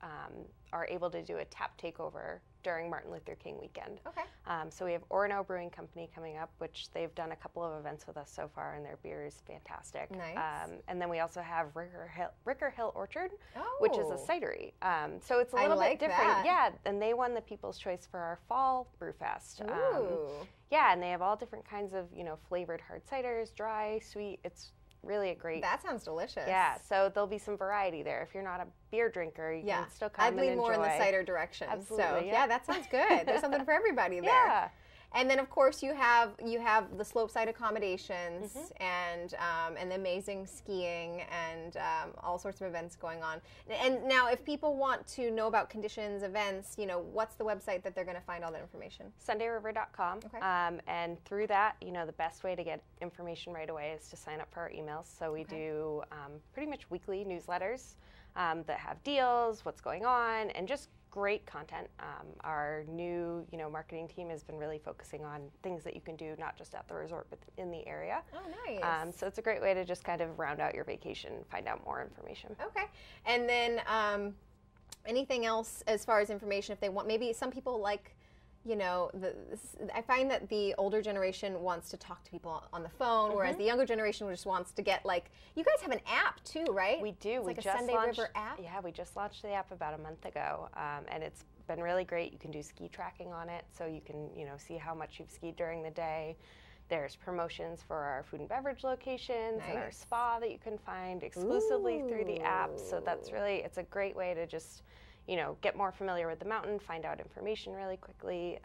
are able to do a tap takeover during Martin Luther King weekend. Okay. So we have Orono Brewing Company coming up, which they've done a couple of events with us so far, and their beer is fantastic. Nice. And then we also have Ricker Hill Orchard, which is a Oh. cidery. So it's a I little like bit different. that. Yeah, and they won the People's Choice for our Fall Brew Fest. Ooh. Yeah, and they have all different kinds of, you know, flavored hard ciders, dry, sweet. It's really a great. That sounds delicious. Yeah, so there'll be some variety there. If you're not a beer drinker, you can still come I'd and lean enjoy. more in the cider direction. Absolutely, So yeah. that sounds good. There's something for everybody there. Yeah. And then of course you have the slopeside accommodations Mm-hmm. and the amazing skiing and all sorts of events going on. And now if people want to know about conditions, events, you know, what's the website that they're going to find all that information? SundayRiver.com. Okay. And through that, you know, the best way to get information right away is to sign up for our emails. So we do pretty much weekly newsletters that have deals, what's going on, and just great content. Our new, you know, marketing team has been really focusing on things that you can do not just at the resort but in the area. Oh, nice. So it's a great way to just kind of round out your vacation, find out more information. Okay. And then anything else as far as information if they want? Maybe some people like, you know, I find that the older generation wants to talk to people on the phone, whereas Mhm. the younger generation just wants to get, like, you guys have an app too, right? We do. It's We like a just Sunday launched, River app. Yeah, we just launched the app about a month ago, and it's been really great. You can do ski tracking on it, so you can, you know, see how much you've skied during the day. There's promotions for our food and beverage locations and our Nice. spa that you can find exclusively through the app. So that's really, it's a great way to just, you know, get more familiar with the mountain, find out information really quickly.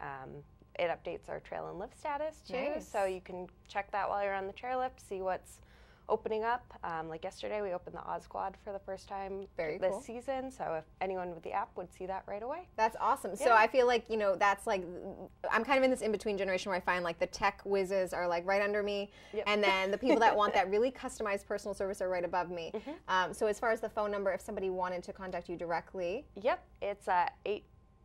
It updates our trail and lift status too, Nice. so you can check that while you're on the chairlift, see what's opening up. Like yesterday, we opened the Oz Squad for the first time this season. So if anyone with the app would see that right away. That's awesome. Yeah. So I feel like, that's like, I'm kind of in this in-between generation where I find like the tech whizzes are like right under me. Yep. And then the people that want that really customized personal service are right above me. So as far as the phone number, if somebody wanted to contact you directly. Yep. It's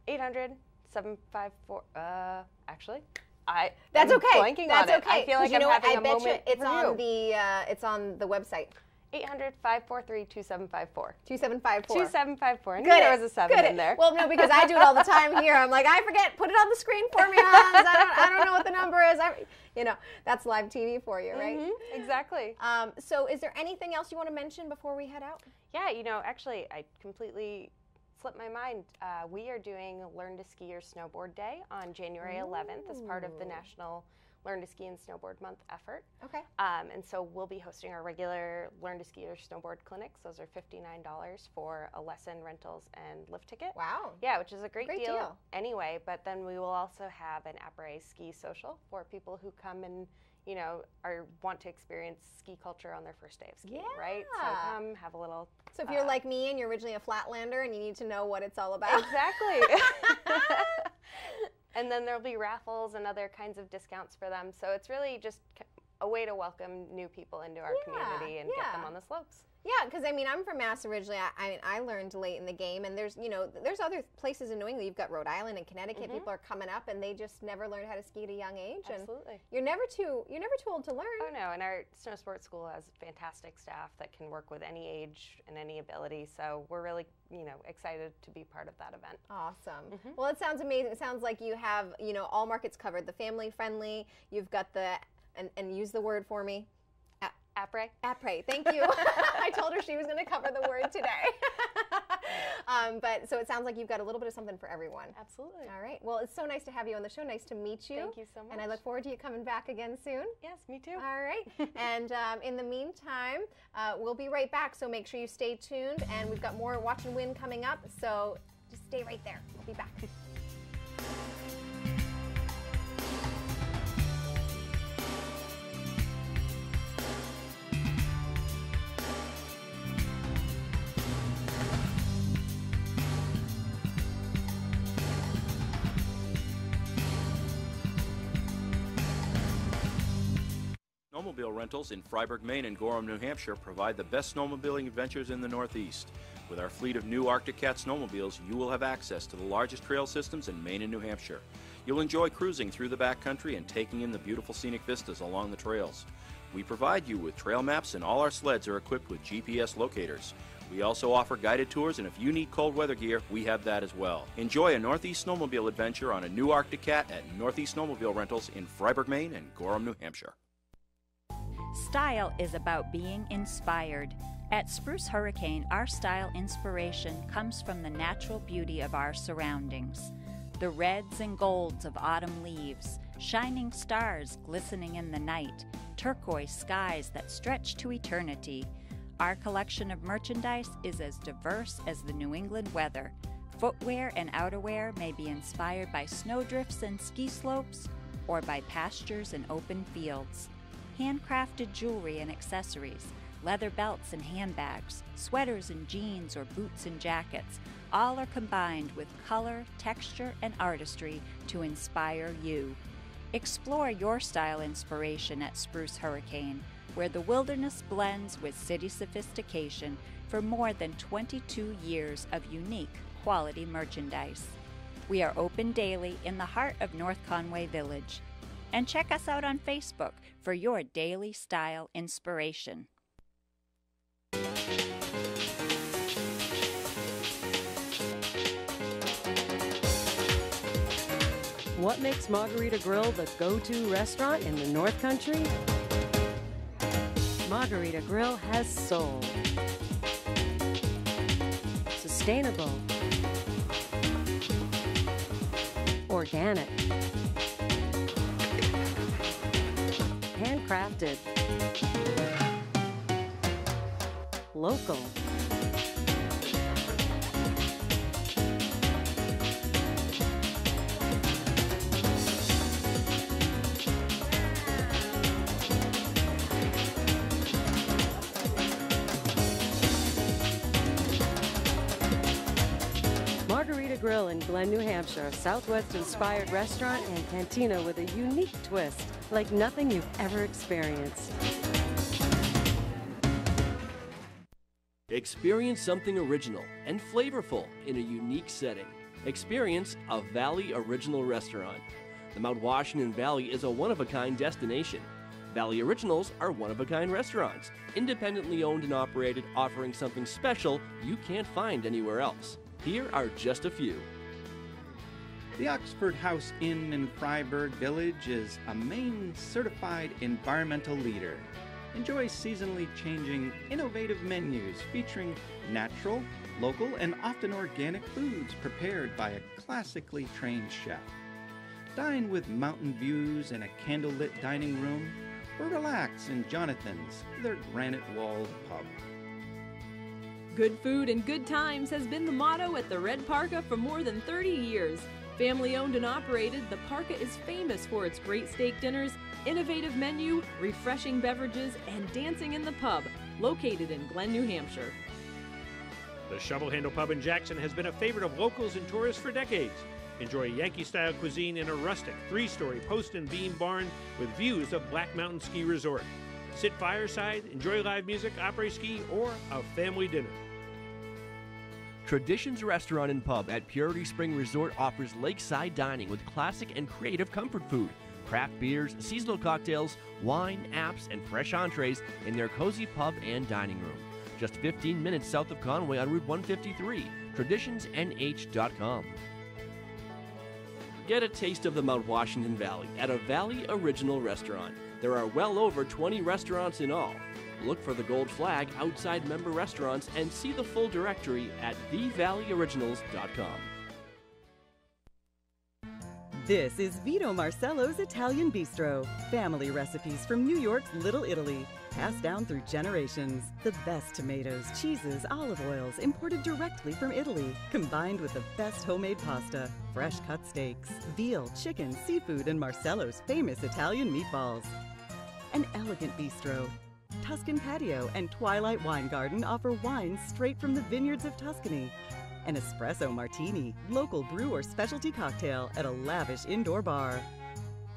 800-754, actually. That's I'm okay. blanking That's on it. okay. I feel like you I'm know what? having I a bet moment you it's for you. it's on the website. 800-543-2754. 2754. 2754. I knew there was a 7 in there. Well, no, because I do it all the time here. I'm like, I forget. Put it on the screen for me, Hans. I don't know what the number is. That's live TV for you, right? Exactly. So is there anything else you want to mention before we head out? Yeah, actually, I completely slipped my mind. We are doing Learn to Ski or Snowboard Day on January 11th as part of the National Learn to Ski and Snowboard Month effort. Okay. And so we'll be hosting our regular Learn to Ski or Snowboard clinics. Those are $59 for a lesson, rentals, and lift ticket. Wow. Yeah, which is a great Great deal. anyway. But then we will also have an après ski social for people who come and want to experience ski culture on their first day of skiing, right? So come have a little. So if you're like me and you're originally a Flatlander and you need to know what it's all about. Exactly. And then there'll be raffles and other kinds of discounts for them. So it's really just a way to welcome new people into our community and get them on the slopes. Yeah, because I'm from Mass originally. I learned late in the game, and there's other places in New England. You've got Rhode Island and Connecticut. People are coming up, and they just never learned how to ski at a young age. Absolutely. And you're never too old to learn. Oh no, and our snow sports school has fantastic staff that can work with any age and any ability. So we're really excited to be part of that event. Awesome. Well, it sounds amazing. It sounds like you have all markets covered. The family friendly. You've got and use the word for me. Après. Après. Thank you. I told her she was going to cover the word today. But so it sounds like you've got a little bit of something for everyone. Absolutely. All right. Well, it's so nice to have you on the show. Nice to meet you. Thank you so much. And I look forward to you coming back again soon. Yes, me too. All right. And in the meantime, we'll be right back. So make sure you stay tuned. And we've got more Watch and Win coming up. So just stay right there. We'll be back. Snowmobile rentals in Freiburg, Maine and Gorham, New Hampshire provide the best snowmobiling adventures in the Northeast. With our fleet of new Arctic Cat snowmobiles, you will have access to the largest trail systems in Maine and New Hampshire. You'll enjoy cruising through the backcountry and taking in the beautiful scenic vistas along the trails. We provide you with trail maps, and all our sleds are equipped with GPS locators. We also offer guided tours, and if you need cold weather gear, we have that as well. Enjoy a Northeast snowmobile adventure on a new Arctic Cat at Northeast Snowmobile Rentals in Freiburg, Maine and Gorham, New Hampshire. Style is about being inspired. At Spruce Hurricane, our style inspiration comes from the natural beauty of our surroundings. The reds and golds of autumn leaves, shining stars glistening in the night, turquoise skies that stretch to eternity. Our collection of merchandise is as diverse as the New England weather. Footwear and outerwear may be inspired by snowdrifts and ski slopes, or by pastures and open fields. Handcrafted jewelry and accessories, leather belts and handbags, sweaters and jeans or boots and jackets, all are combined with color, texture, and artistry to inspire you. Explore your style inspiration at Spruce Hurricane, where the wilderness blends with city sophistication for more than 22 years of unique quality merchandise. We are open daily in the heart of North Conway Village. And check us out on Facebook for your daily style inspiration. What makes Margarita Grill the go-to restaurant in the North Country? Margarita Grill has soul. Sustainable. Organic. Handcrafted. Local. Grill in Glen, New Hampshire. Southwest-inspired restaurant and cantina with a unique twist, like nothing you've ever experienced. Experience something original and flavorful in a unique setting. Experience a Valley Original restaurant. The Mount Washington Valley is a one-of-a-kind destination. Valley Originals are one-of-a-kind restaurants, independently owned and operated, offering something special you can't find anywhere else. Here are just a few. The Oxford House Inn in Fryeburg Village is a Maine certified environmental leader. Enjoy seasonally changing, innovative menus featuring natural, local, and often organic foods prepared by a classically trained chef. Dine with mountain views in a candlelit dining room, or relax in Jonathan's, their granite-walled pub. Good food and good times has been the motto at the Red Parka for more than 30 years. Family owned and operated, the Parka is famous for its great steak dinners, innovative menu, refreshing beverages, and dancing in the pub, located in Glen, New Hampshire. The Shovel Handle Pub in Jackson has been a favorite of locals and tourists for decades. Enjoy Yankee-style cuisine in a rustic, 3-story post and beam barn with views of Black Mountain Ski Resort. Sit fireside, enjoy live music, après-ski, or a family dinner. Traditions Restaurant and Pub at Purity Spring Resort offers lakeside dining with classic and creative comfort food, craft beers, seasonal cocktails, wine, apps, and fresh entrees in their cozy pub and dining room. Just 15 minutes south of Conway on Route 153, traditionsnh.com. Get a taste of the Mount Washington Valley at a Valley Original restaurant. There are well over 20 restaurants in all. Look for the gold flag outside member restaurants and see the full directory at thevalleyoriginals.com. This is Vito Marcello's Italian Bistro. Family recipes from New York's Little Italy, passed down through generations. The best tomatoes, cheeses, olive oils imported directly from Italy, combined with the best homemade pasta, fresh cut steaks, veal, chicken, seafood, and Marcello's famous Italian meatballs. An elegant bistro. Tuscan Patio and Twilight Wine Garden offer wines straight from the vineyards of Tuscany. An espresso martini, local brew or specialty cocktail at a lavish indoor bar.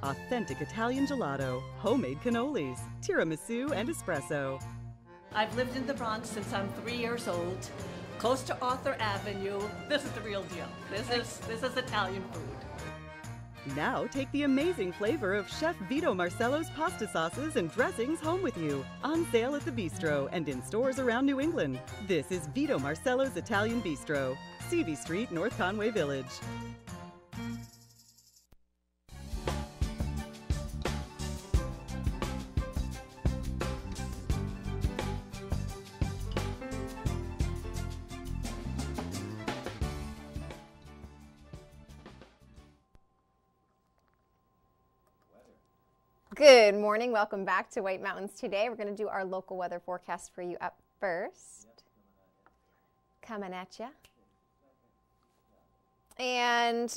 Authentic Italian gelato, homemade cannolis, tiramisu, and espresso. I've lived in the Bronx since I'm 3 years old, close to Arthur Avenue. This is the real deal. This is Italian food. Now take the amazing flavor of Chef Vito Marcello's pasta sauces and dressings home with you. On sale at the Bistro and in stores around New England. This is Vito Marcello's Italian Bistro, Seavey Street, North Conway Village. Good morning. Welcome back to White Mountains Today. We're going to do our local weather forecast for you up first. Coming at you. And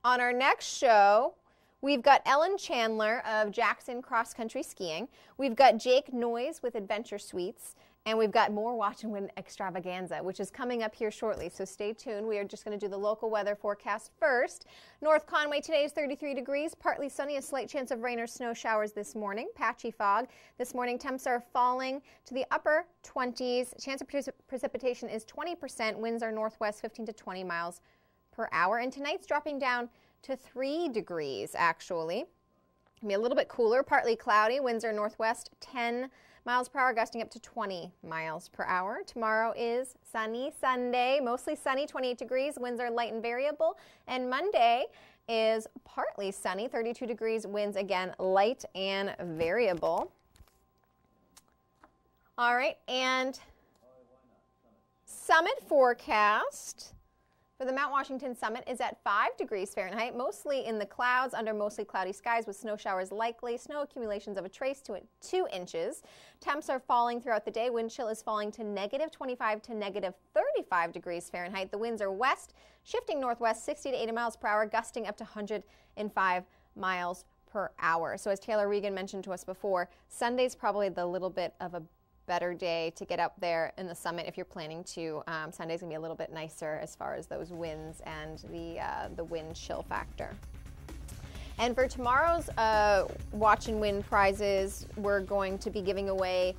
on our next show, we've got Ellen Chandler of Jackson Cross Country Skiing. We've got Jake Noyes with Adventure Suites. And we've got more Watch and Win extravaganza, which is coming up here shortly. So stay tuned. We are just going to do the local weather forecast first. North Conway today is 33 degrees, partly sunny, a slight chance of rain or snow showers this morning. Patchy fog. This morning temps are falling to the upper 20s. Chance of precipitation is 20%. Winds are northwest 15 to 20 miles per hour. And tonight's dropping down to 3 degrees, actually. It'll be a little bit cooler, partly cloudy. Winds are northwest 10 miles per hour, gusting up to 20 miles per hour. Tomorrow is sunny Sunday, mostly sunny, 28 degrees. Winds are light and variable. And Monday is partly sunny, 32 degrees. Winds again light and variable. All right, and summit forecast for the Mount Washington Summit is at 5 degrees Fahrenheit, mostly in the clouds, under mostly cloudy skies with snow showers likely, snow accumulations of a trace to 2 inches. Temps are falling throughout the day. Wind chill is falling to negative 25 to negative 35 degrees Fahrenheit. The winds are west, shifting northwest 60 to 80 miles per hour, gusting up to 105 miles per hour. So as Taylor Regan mentioned to us before, Sunday's probably the little bit of a better day to get up there in the summit if you're planning to. Sunday's going to be a little bit nicer as far as those winds and the wind chill factor. And for tomorrow's Watch and Win prizes, we're going to be giving away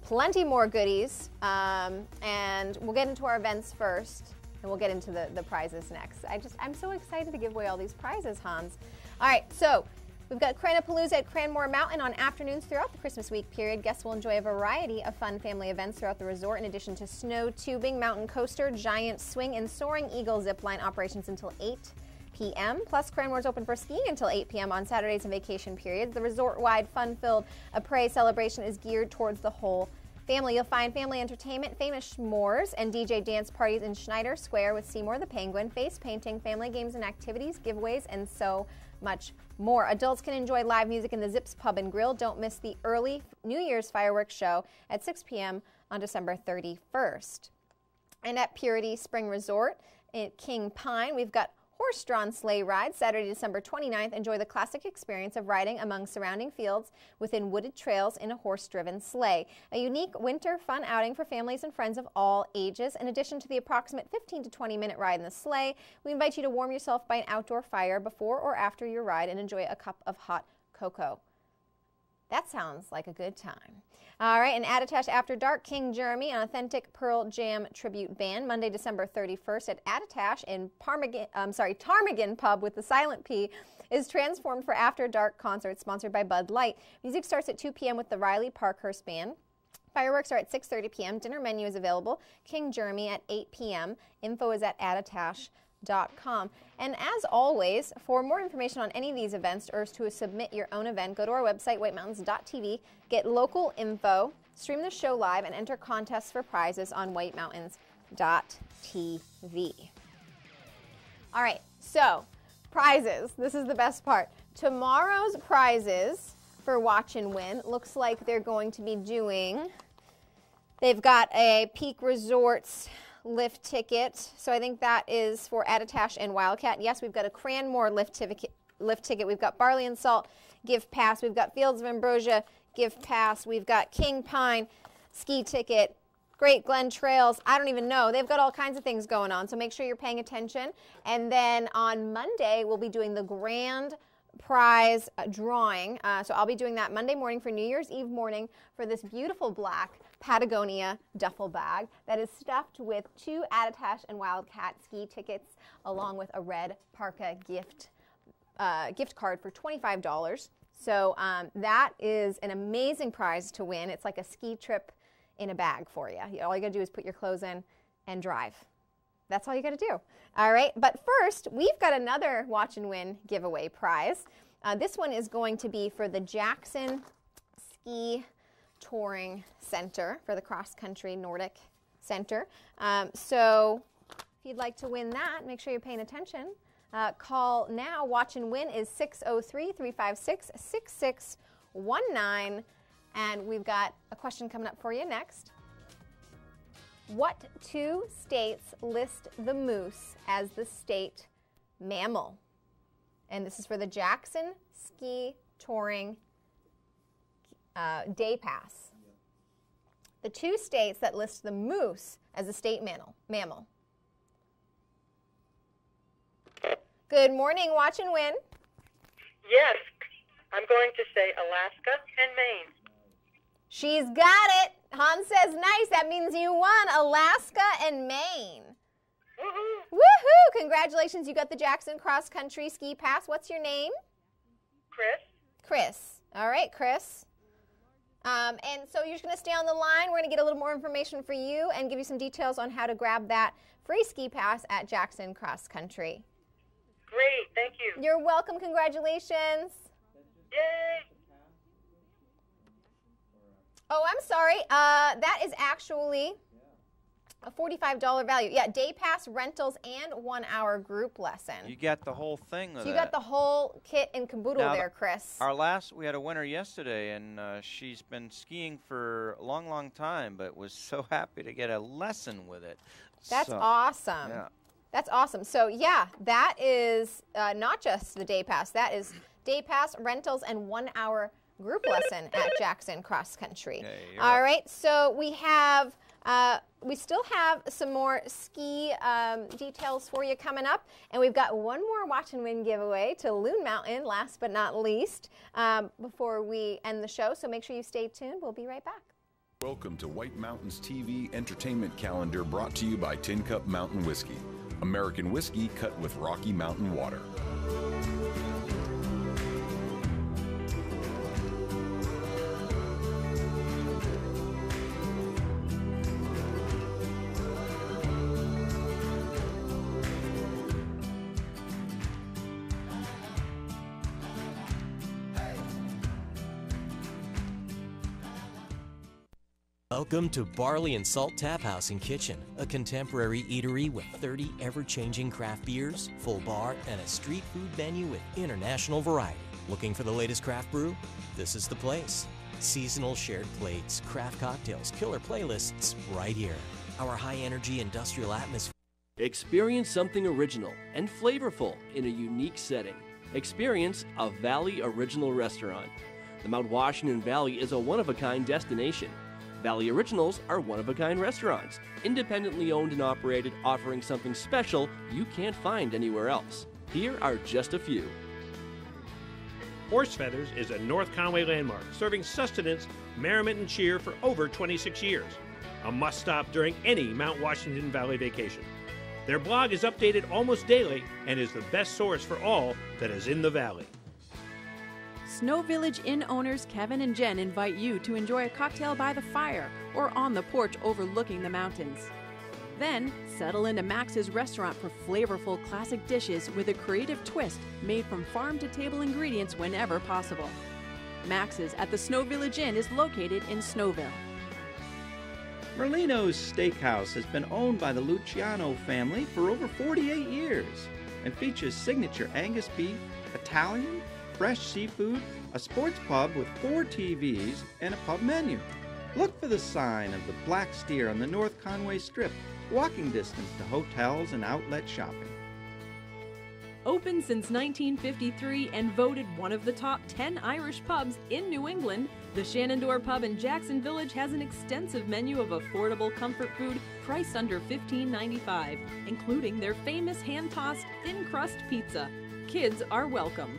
plenty more goodies. And we'll get into our events first, and we'll get into the prizes next. I'm so excited to give away all these prizes, Hans. All right, so we've got Cranapalooza at Cranmore Mountain on afternoons throughout the Christmas week period. Guests will enjoy a variety of fun family events throughout the resort, in addition to snow tubing, mountain coaster, giant swing, and soaring eagle zipline operations until 8 p.m. Plus, Cranmore's open for skiing until 8 p.m. on Saturdays and vacation periods. The resort-wide fun-filled Après celebration is geared towards the whole family. You'll find family entertainment, famous s'mores, and DJ dance parties in Schneider Square with Seymour the Penguin, face painting, family games and activities, giveaways, and so much more. Adults can enjoy live music in the Zips Pub and Grill. Don't miss the early New Year's fireworks show at 6 p.m. on December 31st. And at Purity Spring Resort at King Pine, we've got horse-drawn sleigh ride Saturday, December 29th. Enjoy the classic experience of riding among surrounding fields within wooded trails in a horse-driven sleigh. A unique winter fun outing for families and friends of all ages. In addition to the approximate 15 to 20-minute ride in the sleigh, we invite you to warm yourself by an outdoor fire before or after your ride and enjoy a cup of hot cocoa. That sounds like a good time. All right, and Attitash After Dark, King Jeremy, an authentic Pearl Jam tribute band, Monday, December 31st at Attitash in Ptarmigan Pub with the Silent P, is transformed for After Dark concerts sponsored by Bud Light. Music starts at 2 p.m. with the Riley Parkhurst Band. Fireworks are at 6:30 p.m. Dinner menu is available. King Jeremy at 8 p.m. Info is at attitash.com. And as always, for more information on any of these events or to submit your own event, go to our website, whitemountains.tv, get local info, stream the show live, and enter contests for prizes on whitemountains.tv. All right, so prizes. This is the best part. Tomorrow's prizes for Watch and Win looks like they're going to be doing, they've got a Peak Resorts lift ticket. So I think that is for Attitash and Wildcat. Yes, we've got a Cranmore lift ticket. We've got Barley and Salt gift pass. We've got Fields of Ambrosia gift pass. We've got King Pine ski ticket. Great Glen Trails. I don't even know. They've got all kinds of things going on. So make sure you're paying attention. And then on Monday, we'll be doing the grand prize drawing. So I'll be doing that Monday morning for New Year's Eve morning for this beautiful black Patagonia duffel bag that is stuffed with 2 Attitash and Wildcat ski tickets along with a red parka gift card for $25. So that is an amazing prize to win. It's like a ski trip in a bag for you. All you gotta do is put your clothes in and drive. That's all you gotta do. All right, but first, we've got another Watch and Win giveaway prize. This one is going to be for the Jackson Ski Touring Center, for the Cross Country Nordic Center. So if you'd like to win that, make sure you're paying attention. Call now. Watch and Win is 603-356-6619. And we've got a question coming up for you next. What 2 states list the moose as the state mammal? And this is for the Jackson Ski Touring Day Pass. The 2 states that list the moose as a state mammal. Good morning, Watch and Win. Yes, I'm going to say Alaska and Maine. She's got it. Hans says nice. That means you won Alaska and Maine. Woohoo! Congratulations. You got the Jackson Cross Country Ski Pass. What's your name? Chris. Chris. All right, Chris. And so you're just going to stay on the line. We're going to get a little more information for you and give you some details on how to grab that free ski pass at Jackson Cross Country. Great. Thank you. You're welcome. Congratulations. Yay. Oh, I'm sorry. That is actually a $45 value. Yeah, day pass, rentals, and 1-hour group lesson. You got the whole thing of So you got the whole kit and caboodle now, there, Chris. We had a winner yesterday, and she's been skiing for a long, long time, but was so happy to get a lesson with it. That's awesome. Yeah. That's awesome. So, yeah, that is not just the day pass. That is day pass, rentals, and 1-hour group lesson at Jackson Cross Country. Okay, All right, so we have, we still have some more ski details for you coming up, and we've got one more Watch and Win giveaway to Loon Mountain, last but not least, before we end the show. So make sure you stay tuned. We'll be right back. Welcome to White Mountains TV Entertainment Calendar, brought to you by Tin Cup Mountain Whiskey. American whiskey cut with Rocky Mountain water. Welcome to Barley and Salt Tap House and Kitchen, a contemporary eatery with 30 ever-changing craft beers, full bar, and a street food menu with international variety. Looking for the latest craft brew? This is the place. Seasonal shared plates, craft cocktails, killer playlists, right here. Our high-energy industrial atmosphere. Experience something original and flavorful in a unique setting. Experience a Valley Original restaurant. The Mount Washington Valley is a one-of-a-kind destination. Valley Originals are one-of-a-kind restaurants, independently owned and operated, offering something special you can't find anywhere else. Here are just a few. Horse Feathers is a North Conway landmark, serving sustenance, merriment, and cheer for over 26 years. A must-stop during any Mount Washington Valley vacation. Their blog is updated almost daily and is the best source for all that is in the valley. Snow Village Inn owners Kevin and Jen invite you to enjoy a cocktail by the fire or on the porch overlooking the mountains. Then, settle into Max's restaurant for flavorful classic dishes with a creative twist made from farm-to-table ingredients whenever possible. Max's at the Snow Village Inn is located in Snowville. Merlino's Steakhouse has been owned by the Luciano family for over 48 years and features signature Angus beef, Italian, fresh seafood, a sports pub with 4 TVs, and a pub menu. Look for the sign of the Black Steer on the North Conway Strip, walking distance to hotels and outlet shopping. Open since 1953 and voted one of the top 10 Irish pubs in New England, the Shenandoah Pub in Jackson Village has an extensive menu of affordable comfort food priced under $15.95, including their famous hand-tossed thin-crust pizza. Kids are welcome.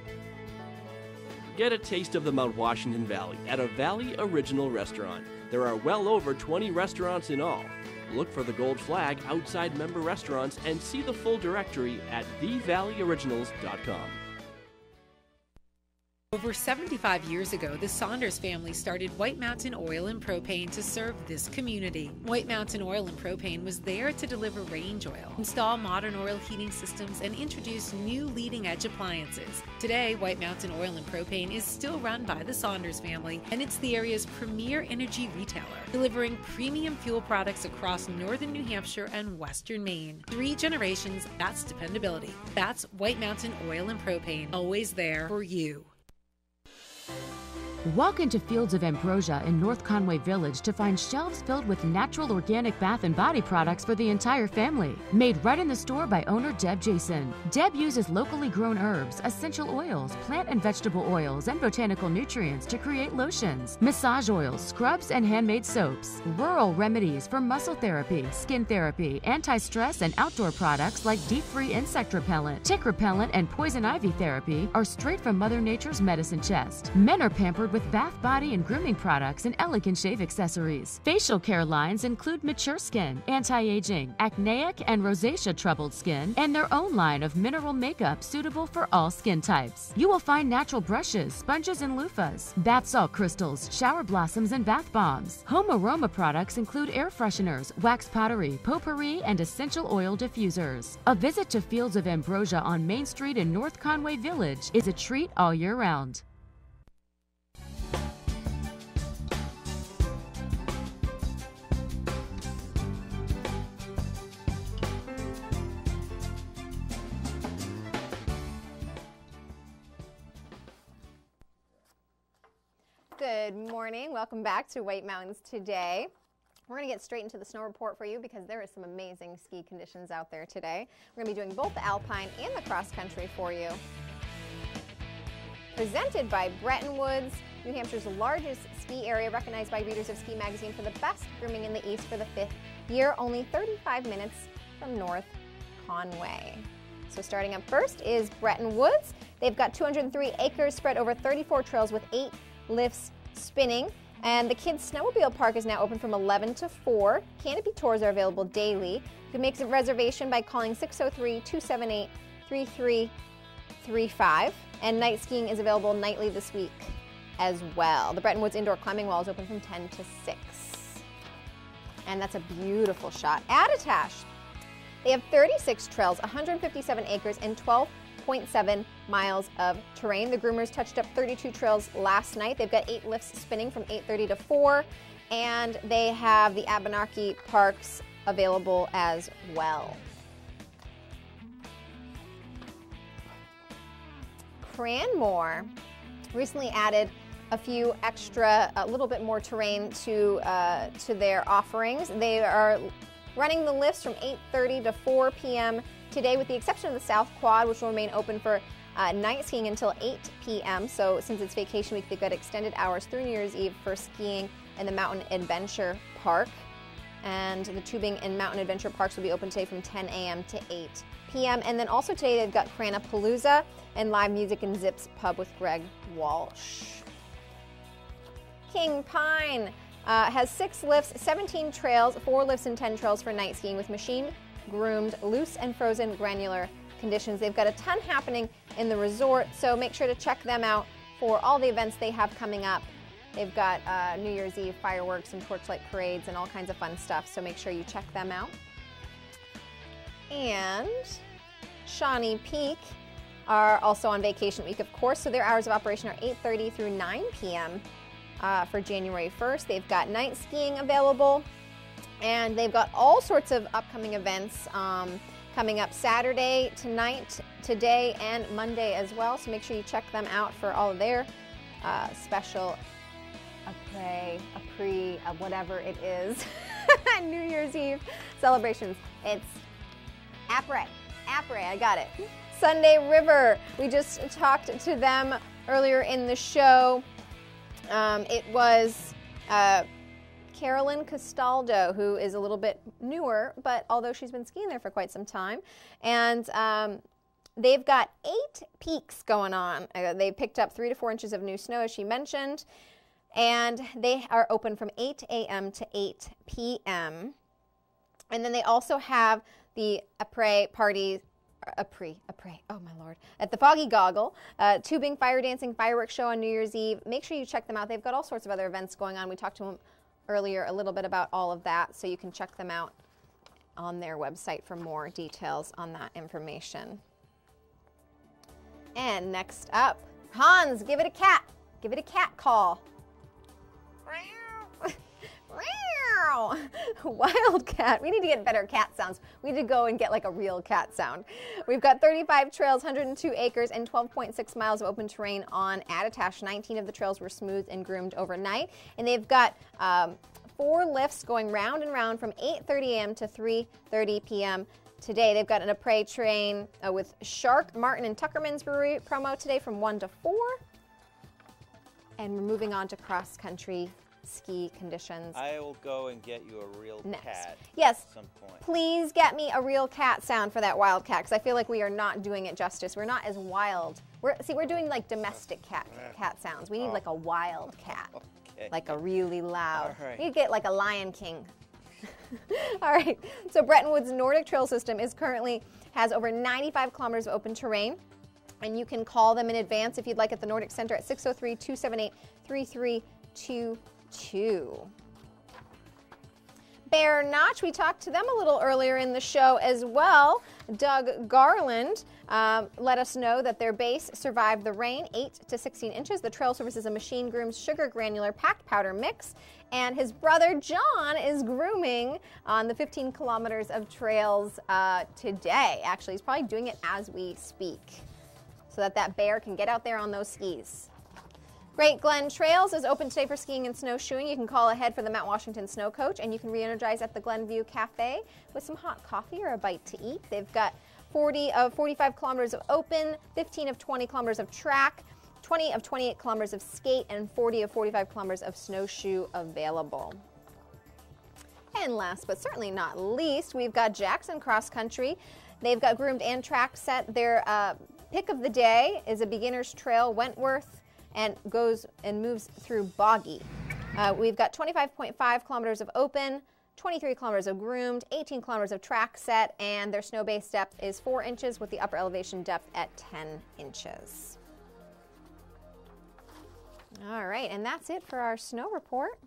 Get a taste of the Mount Washington Valley at a Valley Original restaurant. There are well over 20 restaurants in all. Look for the gold flag outside member restaurants and see the full directory at thevalleyoriginals.com. Over 75 years ago, the Saunders family started White Mountain Oil and Propane to serve this community. White Mountain Oil and Propane was there to deliver range oil, install modern oil heating systems, and introduce new leading-edge appliances. Today, White Mountain Oil and Propane is still run by the Saunders family, and it's the area's premier energy retailer, delivering premium fuel products across northern New Hampshire and western Maine. 3 generations, that's dependability. That's White Mountain Oil and Propane, always there for you. Walk into Fields of Ambrosia in North Conway Village to find shelves filled with natural organic bath and body products for the entire family. Made right in the store by owner Deb Jason. Deb uses locally grown herbs, essential oils, plant and vegetable oils, and botanical nutrients to create lotions, massage oils, scrubs, and handmade soaps. Rural remedies for muscle therapy, skin therapy, anti-stress, and outdoor products like deep-free insect repellent, tick repellent, and poison ivy therapy are straight from Mother Nature's medicine chest. Men are pampered with bath, body, and grooming products and elegant shave accessories. Facial care lines include mature skin, anti-aging, acneic, and rosacea troubled skin, and their own line of mineral makeup suitable for all skin types. You will find natural brushes, sponges, and loofahs, bath salt crystals, shower blossoms, and bath bombs. Home aroma products include air fresheners, wax pottery, potpourri, and essential oil diffusers. A visit to Fields of Ambrosia on Main Street in North Conway Village is a treat all year round. Good morning. Welcome back to White Mountains Today. We're going to get straight into the snow report for you because there is some amazing ski conditions out there today. We're going to be doing both the alpine and the cross country for you. Presented by Bretton Woods, New Hampshire's largest ski area, recognized by readers of Ski Magazine for the best grooming in the East for the 5th year, only 35 minutes from North Conway. So starting up first is Bretton Woods. They've got 203 acres spread over 34 trails with 8 lifts spinning. And the Kids Snowmobile Park is now open from 11 to 4. Canopy tours are available daily. You can make a reservation by calling 603-278-3335. And night skiing is available nightly this week as well. The Bretton Woods Indoor Climbing Wall is open from 10 to 6. And that's a beautiful shot. Attitash. They have 36 trails, 157 acres, and 12.7 miles of terrain. The groomers touched up 32 trails last night. They've got 8 lifts spinning from 8:30 to 4, and they have the Abenaki Parks available as well. Cranmore recently added a few extra, a little bit more terrain to their offerings. They are running the lifts from 8:30 to 4 p.m. today, with the exception of the South Quad, which will remain open for night skiing until 8 p.m. So since it's vacation week, they've got extended hours through New Year's Eve for skiing in the Mountain Adventure Park. And the tubing and Mountain Adventure Parks will be open today from 10 a.m. to 8 p.m. And then also today they've got Cranapalooza and live music in Zips Pub with Greg Walsh. King Pine has 6 lifts, 17 trails, 4 lifts and 10 trails for night skiing with machine-groomed, loose and frozen granular conditions. They've got a ton happening in the resort, so make sure to check them out for all the events they have coming up. They've got New Year's Eve fireworks and torchlight parades and all kinds of fun stuff, so make sure you check them out. And Shawnee Peak are also on vacation week, of course, so their hours of operation are 8:30 through 9 p.m. For January 1st. They've got night skiing available, and they've got all sorts of upcoming events coming up Saturday, tonight, today, and Monday as well. So make sure you check them out for all of their special whatever it is, New Year's Eve celebrations. It's après, I got it. Sunday River, we just talked to them earlier in the show. It was Carolyn Castaldo, who is a little bit newer, but although she's been skiing there for quite some time. And they've got 8 peaks going on. They picked up 3 to 4 inches of new snow, as she mentioned. And they are open from 8 a.m. to 8 p.m. And then they also have the après party. Oh my Lord. At the Foggy Goggle, tubing, fire dancing, fireworks show on New Year's Eve. Make sure you check them out. They've got all sorts of other events going on. We talked to them earlier a little bit about all of that, so you can check them out on their website for more details on that information. And next up, Hans, give it a cat. Give it a cat call. Wildcat. We need to get better cat sounds. We need to go and get like a real cat sound. We've got 35 trails, 102 acres, and 12.6 miles of open terrain on Attitash. 19 of the trails were smoothed and groomed overnight. And they've got 4 lifts going round and round from 8:30 a.m. to 3:30 p.m. today. They've got an après train with Shark, Martin, and Tuckerman's Brewery promo today from 1 to 4. And we're moving on to cross-country ski conditions. I will go and get you a real cat. Yes. At some point. Please get me a real cat sound for that wildcat, because I feel like we are not doing it justice. We're not as wild. We're doing like domestic cat sounds. We need like a wild cat. Okay. Like a really loud. All right. We need to get like a Lion King. All right. So Bretton Woods Nordic Trail System has over 95 kilometers of open terrain. And you can call them in advance if you'd like at the Nordic Center at 603-278-3322. Bear Notch, we talked to them a little earlier in the show as well. Doug Garland let us know that their base survived the rain, 8 to 16 inches. The trail service is a machine-groomed sugar granular packed powder mix. And his brother John is grooming on the 15 kilometers of trails today. Actually, he's probably doing it as we speak, so that bear can get out there on those skis. Great Glen Trails is open today for skiing and snowshoeing. You can call ahead for the Mount Washington Snow Coach, and you can re-energize at the Glenview Cafe with some hot coffee or a bite to eat. They've got 40 of 45 kilometers of open, 15 of 20 kilometers of track, 20 of 28 kilometers of skate and 40 of 45 kilometers of snowshoe available. And last but certainly not least, we've got Jackson Cross Country. They've got groomed and track set. Their pick of the day is a beginner's trail, Wentworth, and goes and moves through boggy. We've got 25.5 kilometers of open, 23 kilometers of groomed, 18 kilometers of track set, and their snow base depth is 4 inches with the upper elevation depth at 10 inches. All right, and that's it for our snow report.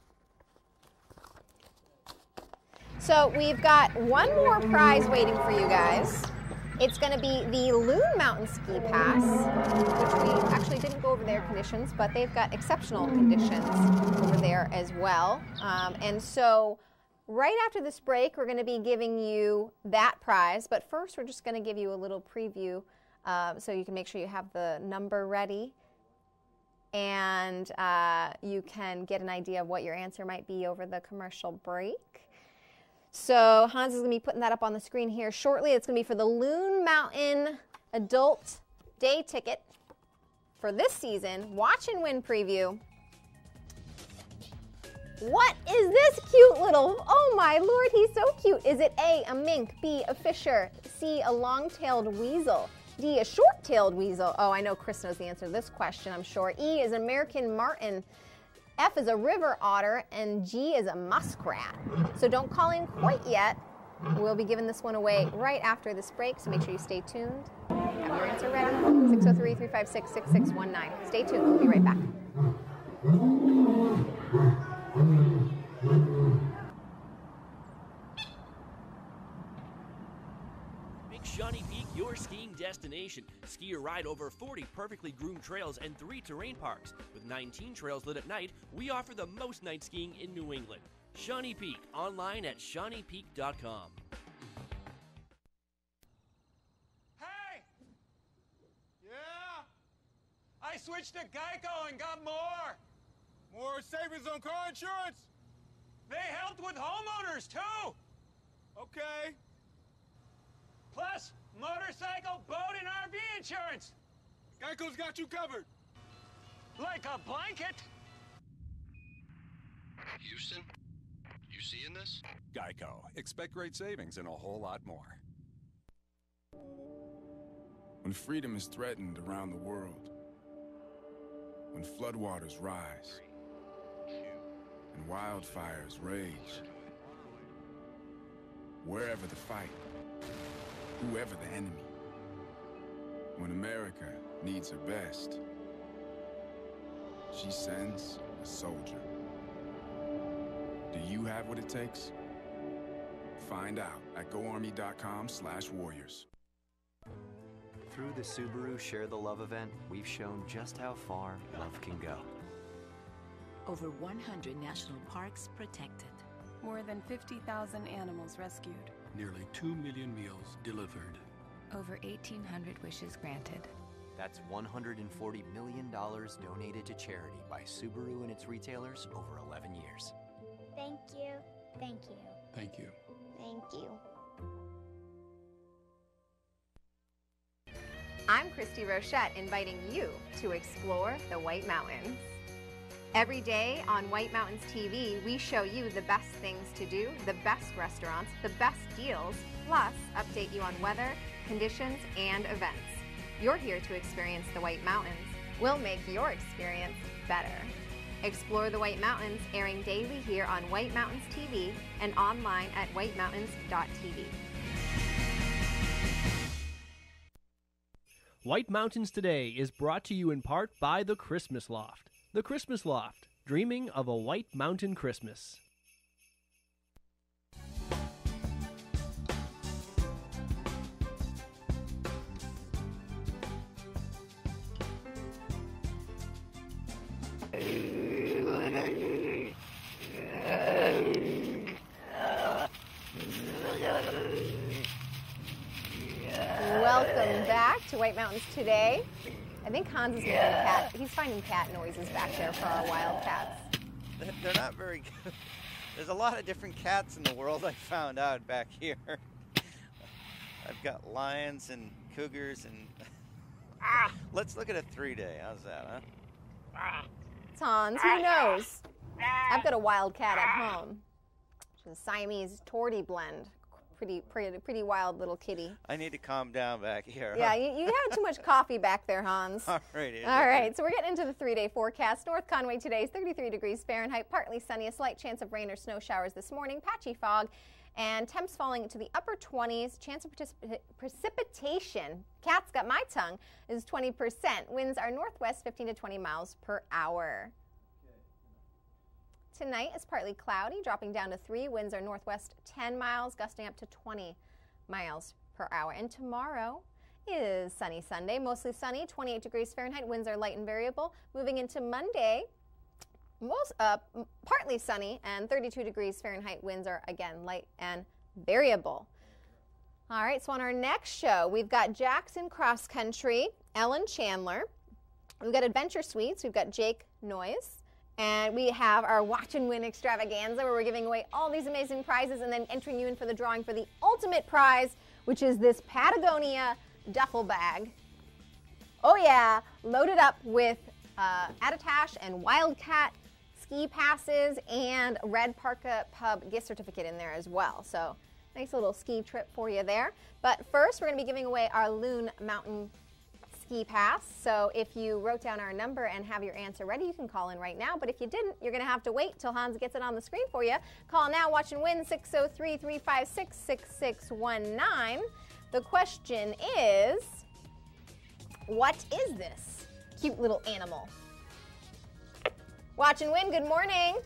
So we've got one more prize waiting for you guys. It's going to be the Loon Mountain Ski Pass, which we actually didn't go over their conditions, but they've got exceptional conditions over there as well. And so right after this break, we're going to be giving you that prize. But first, we're just going to give you a little preview so you can make sure you have the number ready. And you can get an idea of what your answer might be over the commercial break. So Hans is going to be putting that up on the screen here shortly. It's going to be for the Loon Mountain Adult Day Ticket for this season. Watch and win preview. What is this cute little, oh my Lord, he's so cute. Is it A, a mink, B, a fisher, C, a long-tailed weasel, D, a short-tailed weasel? Oh, I know Chris knows the answer to this question, I'm sure. E is an American marten. F is a river otter, and G is a muskrat. So don't call in quite yet. We'll be giving this one away right after this break, so make sure you stay tuned. Have your answer ready, 603-356-6619. Stay tuned, we'll be right back. Make Shawnee Peak your skiing destination. Ski or ride over 40 perfectly groomed trails and 3 terrain parks. With 19 trails lit at night, we offer the most night skiing in New England. Shawnee Peak, online at ShawneePeak.com. Hey! Yeah? I switched to Geico and got more. More savings on car insurance? They helped with homeowners, too. Okay. Plus, motorcycle, boat, and RV insurance. Geico's got you covered. Like a blanket. Houston, you seeing this? Geico. Expect great savings and a whole lot more. When freedom is threatened around the world, when floodwaters rise, and wildfires rage, wherever the fight, whoever the enemy, when America needs her best, she sends a soldier. Do you have what it takes? Find out at GoArmy.com/warriors. Through the Subaru Share the Love event, we've shown just how far love can go. Over 100 national parks protected. More than 50,000 animals rescued. Nearly 2 million meals delivered. Over 1,800 wishes granted. That's $140 million donated to charity by Subaru and its retailers over 11 years. Thank you. Thank you. Thank you. Thank you. I'm Christy Rochette, inviting you to explore the White Mountains. Every day on White Mountains TV, we show you the best things to do, the best restaurants, the best deals, plus update you on weather, conditions, and events. You're here to experience the White Mountains. We'll make your experience better. Explore the White Mountains, airing daily here on White Mountains TV and online at whitemountains.tv. White Mountains Today is brought to you in part by The Christmas Loft. The Christmas Loft, dreaming of a White Mountain Christmas. Welcome back to White Mountains Today. I think Hans is making cat. He's finding cat noises back there for our wildcats. They're not very good. There's a lot of different cats in the world, I found out back here. I've got lions and cougars and Let's look at a 3-day. How's that, huh? It's Hans. Who knows? I've got a wild cat at home. She's a Siamese Tortie blend. Pretty wild little kitty. I need to calm down back here. Yeah, you had too much coffee back there, Hans. All right. All right, so we're getting into the 3-day forecast. North Conway today is 33 degrees Fahrenheit, partly sunny, a slight chance of rain or snow showers this morning, patchy fog, and temps falling into the upper 20s. Chance of precipitation, cat's got my tongue, is 20%. Winds are northwest 15 to 20 miles per hour. Tonight is partly cloudy, dropping down to 3. Winds are northwest 10 miles, gusting up to 20 miles per hour. And tomorrow is sunny Sunday, mostly sunny, 28 degrees Fahrenheit. Winds are light and variable. Moving into Monday, partly sunny and 32 degrees Fahrenheit. Winds are again light and variable. All right, so on our next show, we've got Jackson Cross Country, Ellen Chandler. We've got Adventure Suites. We've got Jake Noyes. And we have our Watch and Win extravaganza where we're giving away all these amazing prizes and then entering you in for the drawing for the ultimate prize, which is this Patagonia duffel bag. Oh yeah, loaded up with Attitash and Wildcat ski passes and Red Parka Pub gift certificate in there as well. So nice little ski trip for you there. But first, we're going to be giving away our Loon Mountain ski pass. So if you wrote down our number and have your answer ready, you can call in right now. But if you didn't, you're going to have to wait till Hans gets it on the screen for you. Call now, watch and win, 603-356-6619. The question is, what is this cute little animal? Watch and win, good morning.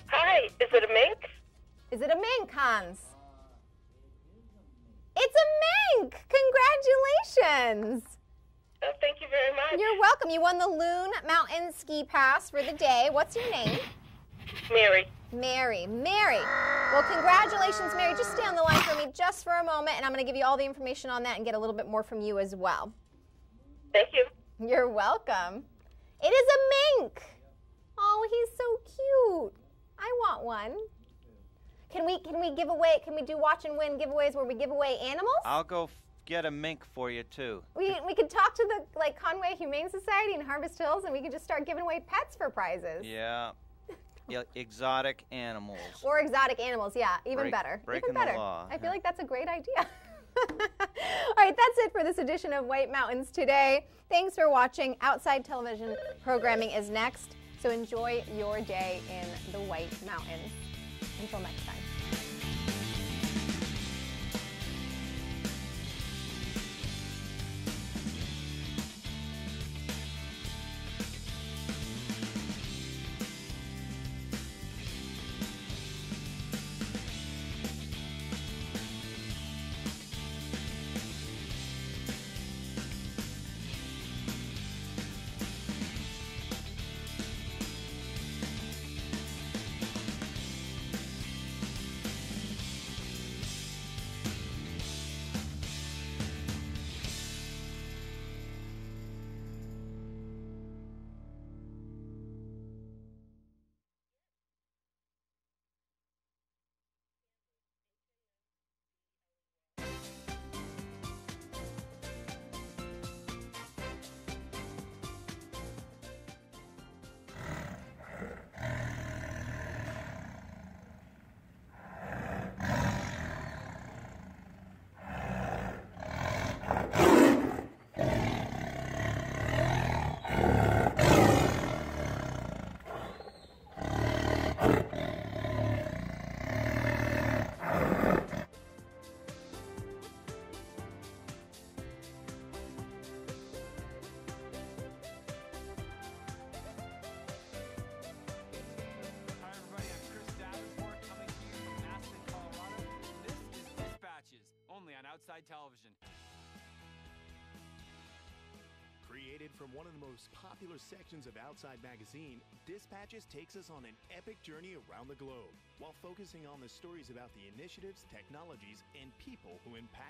Hi, is it a mink? Is it a mink, Hans? It's a mink! Congratulations! Oh, thank you very much. You're welcome. You won the Loon Mountain Ski Pass for the day. What's your name? Mary. Mary. Well, congratulations, Mary. Just stay on the line for me just for a moment, and I'm going to give you all the information on that and get a little bit more from you as well. Thank you. You're welcome. It is a mink. Oh, he's so cute. I want one. Can we give away, can we do watch and win giveaways where we give away animals? I'll go get a mink for you, too. We could talk to the Conway Humane Society in Harvest Hills, and we could just start giving away pets for prizes. Yeah. Exotic animals. Or exotic animals, yeah, even better. Breaking even better. the law. I feel like that's a great idea. All right, that's it for this edition of White Mountains Today. Thanks for watching. Outside television programming is next, so enjoy your day in the White Mountains. Until next time. Outside Television. Created from one of the most popular sections of Outside Magazine, Dispatches takes us on an epic journey around the globe while focusing on the stories about the initiatives, technologies, and people who impact